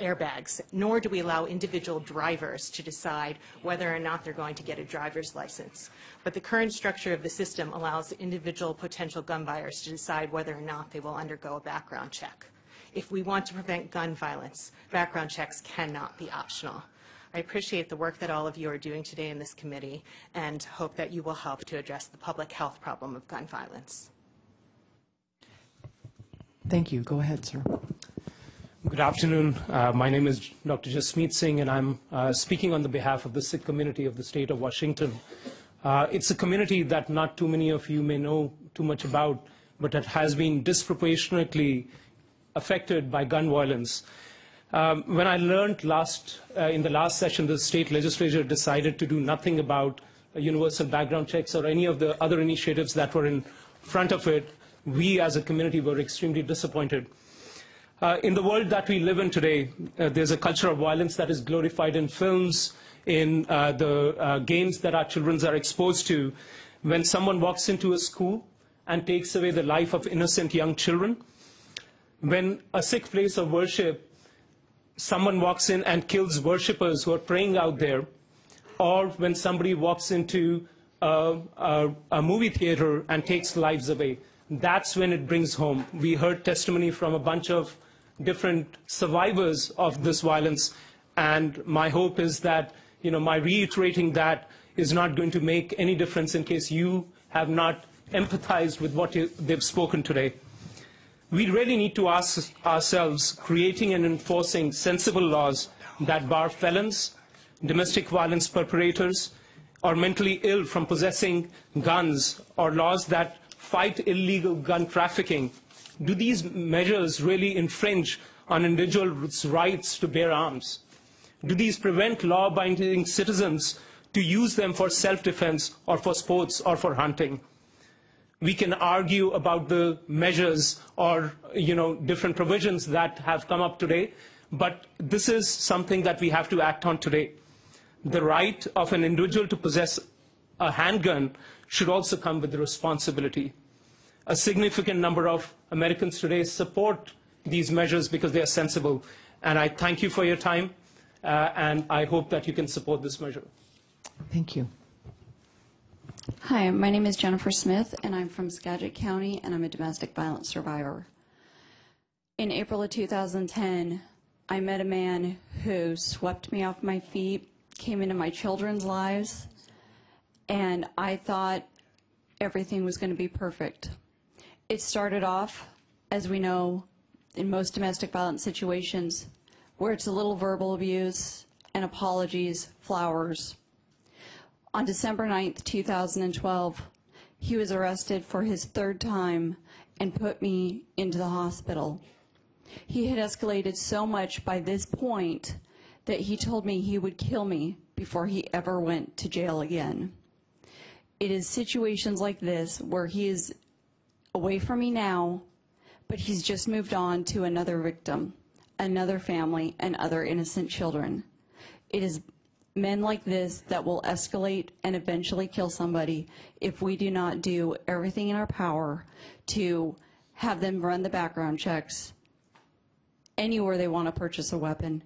airbags, nor do we allow individual drivers to decide whether or not they're going to get a driver's license. But the current structure of the system allows individual potential gun buyers to decide whether or not they will undergo a background check. If we want to prevent gun violence, background checks cannot be optional. I appreciate the work that all of you are doing today in this committee and hope that you will help to address the public health problem of gun violence. Thank you. Go ahead, sir. Good afternoon. My name is Dr. Jasmeet Singh, and I'm speaking on the behalf of the Sikh community of the state of Washington. It's a community that not too many of you may know too much about, but it has been disproportionately affected by gun violence. When I learned in the last session, the state legislature decided to do nothing about universal background checks or any of the other initiatives that were in front of it, we as a community were extremely disappointed. In the world that we live in today, there's a culture of violence that is glorified in films, in the games that our children are exposed to. When someone walks into a school and takes away the life of innocent young children, when a Sikh place of worship, someone walks in and kills worshippers who are praying out there, or when somebody walks into a movie theater and takes lives away, that's when it brings home. We heard testimony from a bunch of different survivors of this violence, and my hope is that, my reiterating that is not going to make any difference in case you have not empathized with what they've spoken today. We really need to ask ourselves, creating and enforcing sensible laws that bar felons, domestic violence perpetrators, or mentally ill from possessing guns, or laws that fight illegal gun trafficking. Do these measures really infringe on individuals' rights to bear arms? Do these prevent law-abiding citizens to use them for self-defense or for sports or for hunting? We can argue about the measures or different provisions that have come up today, but this is something that we have to act on today. The right of an individual to possess a handgun should also come with the responsibility. A significant number of Americans today support these measures because they are sensible, and I thank you for your time, and I hope that you can support this measure. Thank you. Hi, my name is Jennifer Smith, and I'm from Skagit County, and I'm a domestic violence survivor. In April of 2010, I met a man who swept me off my feet, came into my children's lives, and I thought everything was going to be perfect. It started off, as we know, in most domestic violence situations, where it's a little verbal abuse and apologies, flowers. On December 9th, 2012, he was arrested for his third time and put me into the hospital. He had escalated so much by this point that he told me he would kill me before he ever went to jail again. It is situations like this where he is away from me now, but he's just moved on to another victim, another family, and other innocent children. It is men like this that will escalate and eventually kill somebody if we do not do everything in our power to have them run the background checks anywhere they want to purchase a weapon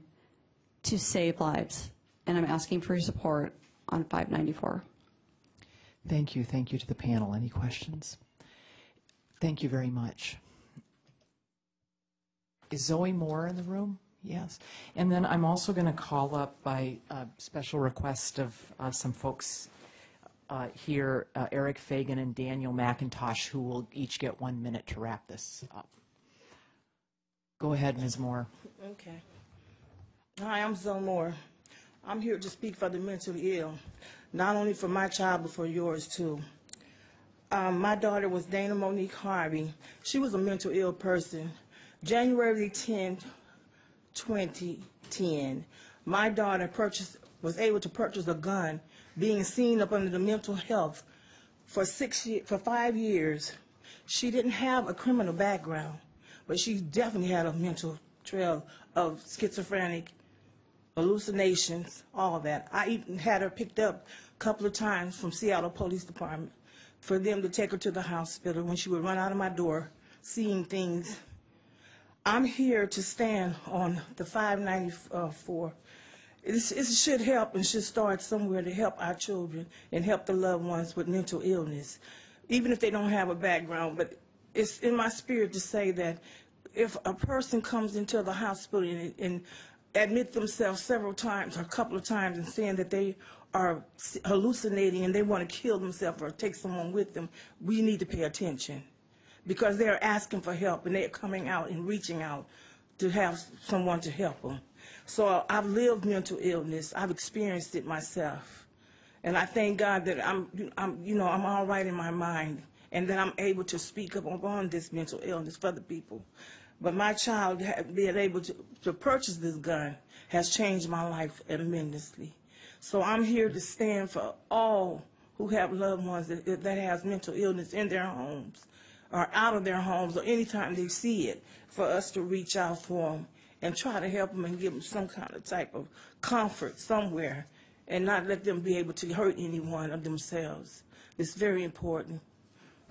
to save lives. And I'm asking for your support on 594. Thank you. Thank you to the panel. Any questions? Thank you very much. Is Zoe Moore in the room? Yes. And then I'm also going to call up by special request of some folks here, Eric Fagan and Daniel McIntosh, who will each get 1 minute to wrap this up. Go ahead, Ms. Moore. Okay. Hi, I'm Zoe Moore. I'm here to speak for the mentally ill, not only for my child, but for yours too. My daughter was Dana Monique Harvey. She was a mental ill person. January 10, 2010, my daughter was able to purchase a gun, being seen up under the mental health for 5 years. She didn't have a criminal background, but she definitely had a mental trail of schizophrenic, hallucinations, all of that. I even had her picked up a couple of times from Seattle Police Department for them to take her to the hospital when she would run out of my door, seeing things. I'm here to stand on the 594. It should help and should start somewhere to help our children and help the loved ones with mental illness, even if they don't have a background. But it's in my spirit to say that if a person comes into the hospital and admit themselves several times or a couple of times and saying that they are hallucinating and they want to kill themselves or take someone with them, we need to pay attention, because they're asking for help and they're coming out and reaching out to have someone to help them. So I've lived mental illness. I've experienced it myself. And I thank God that I'm all right in my mind and that I'm able to speak up on this mental illness for the people. But my child being able to purchase this gun has changed my life tremendously. So I'm here to stand for all who have loved ones that has mental illness in their homes or out of their homes or anytime they see it, for us to reach out for them and try to help them and give them some kind of type of comfort somewhere and not let them be able to hurt anyone or themselves. It's very important.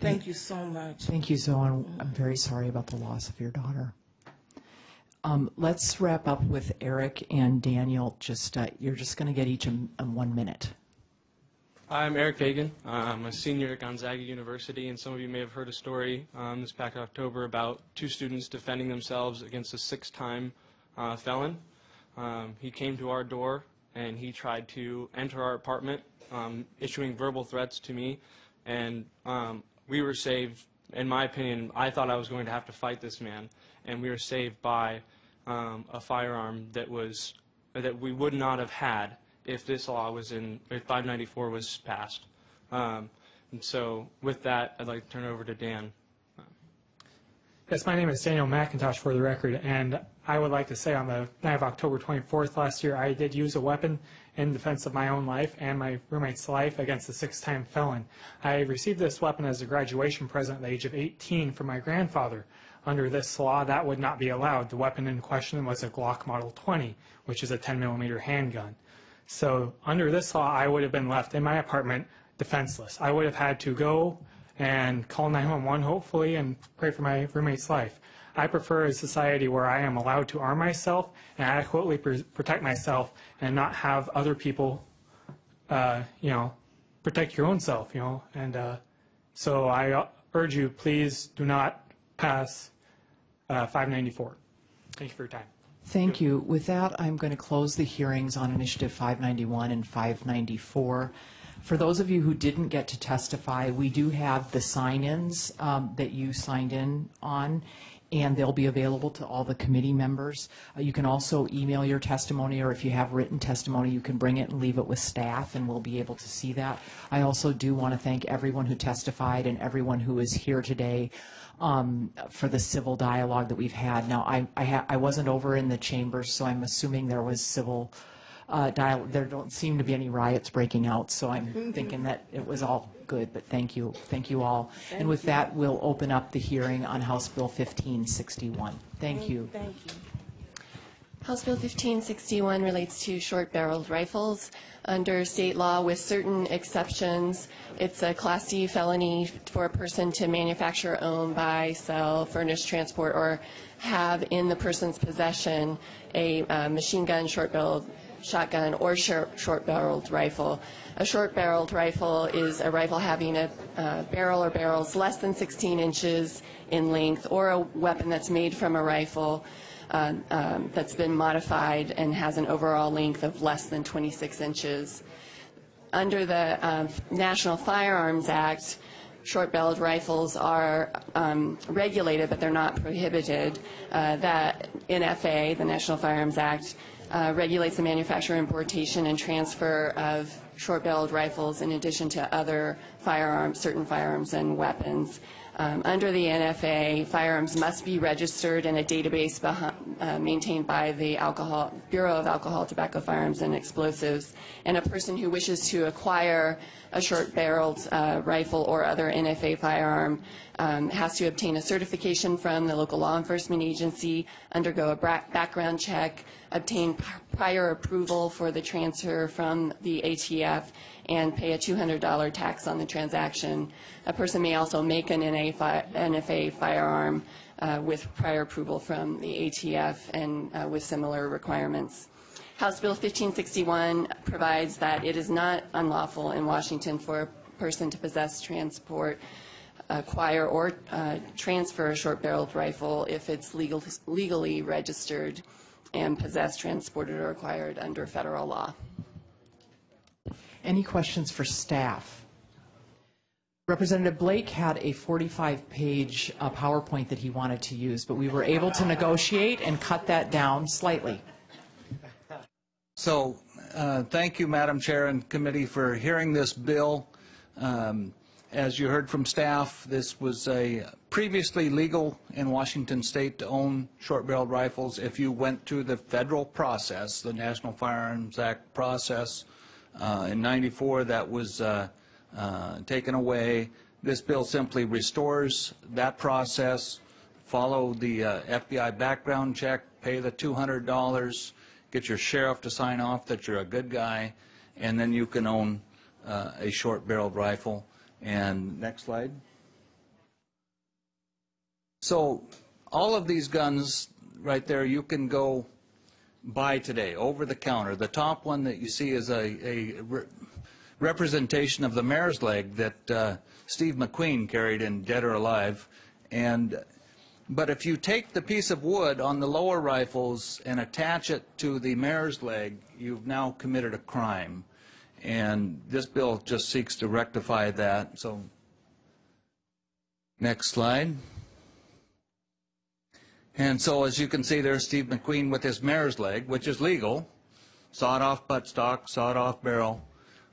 Thank you so much. Thank you, Zoe. I'm very sorry about the loss of your daughter. Let's wrap up with Eric and Daniel. You're just going to get each 1 minute. I'm Eric Fagan. I'm a senior at Gonzaga University, and some of you may have heard a story this past October about 2 students defending themselves against a 6-time felon. He came to our door and he tried to enter our apartment, issuing verbal threats to me, and we were saved. In my opinion, I thought I was going to have to fight this man, and we were saved by a firearm that we would not have had if this law was if 594 was passed. And so with that, I'd like to turn it over to Dan. Yes, my name is Daniel McIntosh, for the record, and I would like to say on the night of October 24th last year, I did use a weapon in defense of my own life and my roommate's life against a 6-time felon. I received this weapon as a graduation present at the age of 18 from my grandfather. Under this law, that would not be allowed. The weapon in question was a Glock Model 20, which is a 10mm handgun. So under this law, I would have been left in my apartment defenseless. I would have had to go and call 911, hopefully, and pray for my roommate's life. I prefer a society where I am allowed to arm myself and adequately protect myself and not have other people, protect your own self, you know. And so I urge you, please do not pass 594. Thank you for your time. Thank you. With that, I'm going to close the hearings on Initiative 591 and 594. For those of you who didn't get to testify, we do have the sign-ins that you signed in on, and they'll be available to all the committee members. You can also email your testimony, or if you have written testimony, you can bring it and leave it with staff, and we'll be able to see that. I also do want to thank everyone who testified and everyone who is here today for the civil dialogue that we've had. Now, I wasn't over in the chambers, so I'm assuming there was civil dialogue. There don't seem to be any riots breaking out, so I'm thinking that it was all good, but thank you all. And with that, we'll open up the hearing on House Bill 1561. Thank you. Thank you. House Bill 1561 relates to short-barreled rifles. Under state law, with certain exceptions, it's a Class C felony for a person to manufacture, own, buy, sell, furnish, transport, or have in the person's possession a machine gun, short-barreled shotgun, or short-barreled rifle. A short-barreled rifle is a rifle having a barrel or barrels less than 16 inches in length, or a weapon that's made from a rifle that's been modified and has an overall length of less than 26 inches. Under the National Firearms Act, short-barreled rifles are regulated, but they're not prohibited. That NFA, the National Firearms Act, regulates the manufacture, importation, and transfer of short-barreled rifles in addition to other firearms, certain firearms and weapons. Under the NFA, firearms must be registered in a database maintained by the Bureau of Alcohol, Tobacco, Firearms, and Explosives. And a person who wishes to acquire a short-barreled rifle or other NFA firearm has to obtain a certification from the local law enforcement agency, undergo a background check, obtain prior approval for the transfer from the ATF, and pay a $200 tax on the transaction. A person may also make an NFA firearm with prior approval from the ATF and with similar requirements. House Bill 1561 provides that it is not unlawful in Washington for a person to possess, transport, acquire, or transfer a short-barreled rifle if it's legally registered and possessed, transported, or acquired under federal law. Any questions for staff? Representative Blake had a 45-page PowerPoint that he wanted to use, but we were able to negotiate and cut that down slightly. So thank you, Madam Chair and committee, for hearing this bill. As you heard from staff, this was previously legal in Washington State to own short-barreled rifles. If you went through the federal process, the National Firearms Act process, in '94, that was taken away. This bill simply restores that process. Follow the FBI background check, pay the $200, get your sheriff to sign off that you're a good guy, and then you can own a short-barreled rifle. And next slide. So all of these guns right there you can go buy today over the counter. The top one that you see is a representation of the mare's leg that Steve McQueen carried in Dead or Alive. But if you take the piece of wood on the lower rifles and attach it to the mare's leg, you've now committed a crime. And this bill just seeks to rectify that. So, next slide. And so, as you can see, there's Steve McQueen with his mare's leg, which is legal, sawed-off buttstock, sawed-off barrel.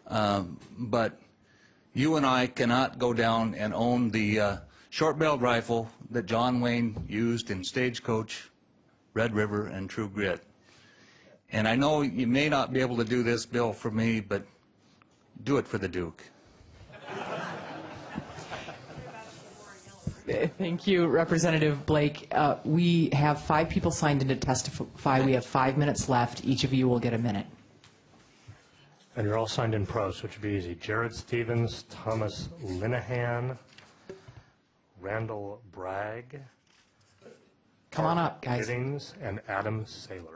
But you and I cannot go down and own the short-barreled rifle that John Wayne used in Stagecoach, Red River, and True Grit. And I know you may not be able to do this bill for me, but do it for the Duke. Thank you, Representative Blake. We have 5 people signed in to testify. We have 5 minutes left. Each of you will get a minute. And you're all signed in pro, so it should be easy. Jared Stevens, Thomas Linehan, Randall Bragg. Come on up, guys. Giddings, and Adam Saylor.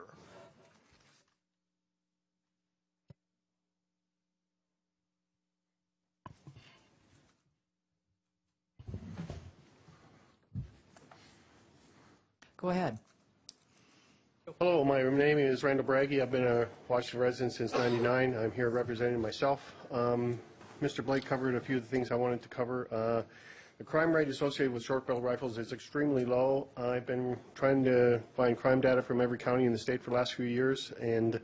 Go ahead. Hello, my name is Randall Braggie. I've been a Washington resident since '99. I'm here representing myself. Mr. Blake covered a few of the things I wanted to cover. The crime rate associated with short-barreled rifles is extremely low. I've been trying to find crime data from every county in the state for the last few years, and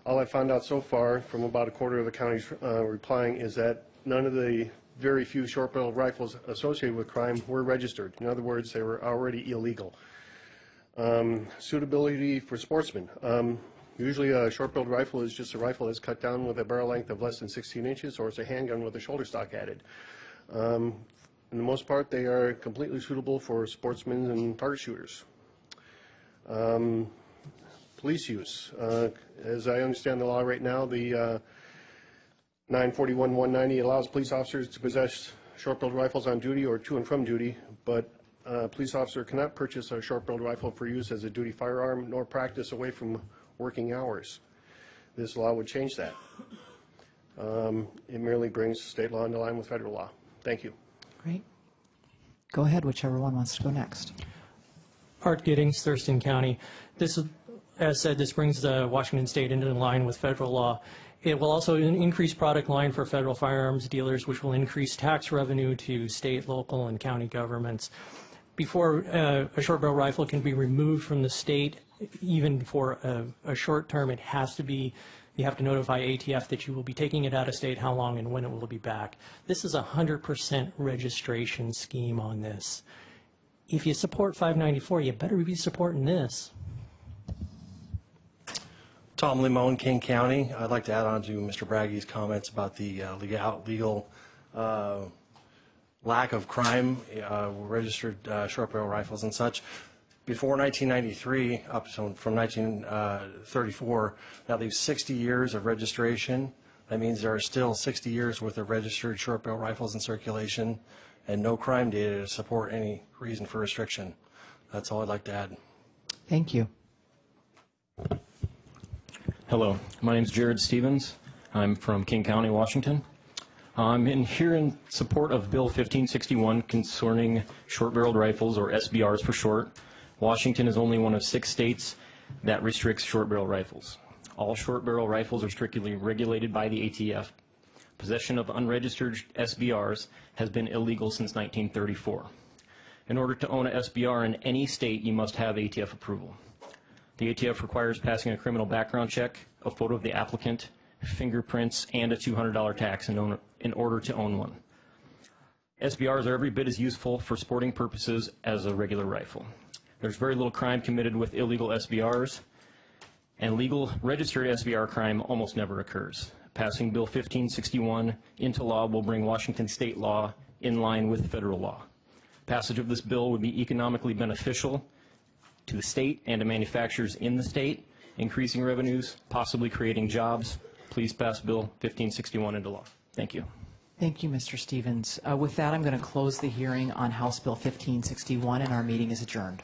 all I found out so far from about a quarter of the counties replying is that none of the very few short-barreled rifles associated with crime were registered. In other words, they were already illegal. Suitability for sportsmen. Usually a short-barreled rifle is just a rifle that's cut down with a barrel length of less than 16 inches, or it's a handgun with a shoulder stock added. For the most part, they are completely suitable for sportsmen and target shooters. Police use. As I understand the law right now, the 941-190 allows police officers to possess short-barreled rifles on duty or to and from duty, but a police officer cannot purchase a short-barreled rifle for use as a duty firearm nor practice away from working hours. This law would change that. It merely brings state law into line with federal law. Thank you. Great. Go ahead, whichever one wants to go next. Art Giddings, Thurston County. This, as said, this brings the Washington State into line with federal law. It will also increase product line for federal firearms dealers, which will increase tax revenue to state, local, and county governments. Before a short barrel rifle can be removed from the state, even for a short term, it has to be, you have to notify ATF that you will be taking it out of state, how long and when it will be back. This is a 100% registration scheme on this. If you support 594, you better be supporting this. Tom Limon, King County. I'd like to add on to Mr. Braggie's comments about the legal lack of crime, registered short barrel rifles and such. Before 1993, up to from 1934, that leaves 60 years of registration. That means there are still 60 years worth of registered short barrel rifles in circulation and no crime data to support any reason for restriction. That's all I'd like to add. Thank you. Hello, my name is Jared Stevens. I'm from King County, Washington. I'm here in support of Bill 1561 concerning short-barreled rifles, or SBRs for short. Washington is only one of 6 states that restricts short-barrel rifles. All short-barrel rifles are strictly regulated by the ATF. Possession of unregistered SBRs has been illegal since 1934. In order to own a SBR in any state, you must have ATF approval. The ATF requires passing a criminal background check, a photo of the applicant, fingerprints, and a $200 tax in order to own one. SBRs are every bit as useful for sporting purposes as a regular rifle. There's very little crime committed with illegal SBRs, and legal registered SBR crime almost never occurs. Passing Bill 1561 into law will bring Washington state law in line with federal law. Passage of this bill would be economically beneficial to the state and to manufacturers in the state, increasing revenues, possibly creating jobs. Please pass Bill 1561 into law. Thank you. Thank you, Mr. Stevens. With that, I'm going to close the hearing on House Bill 1561, and our meeting is adjourned.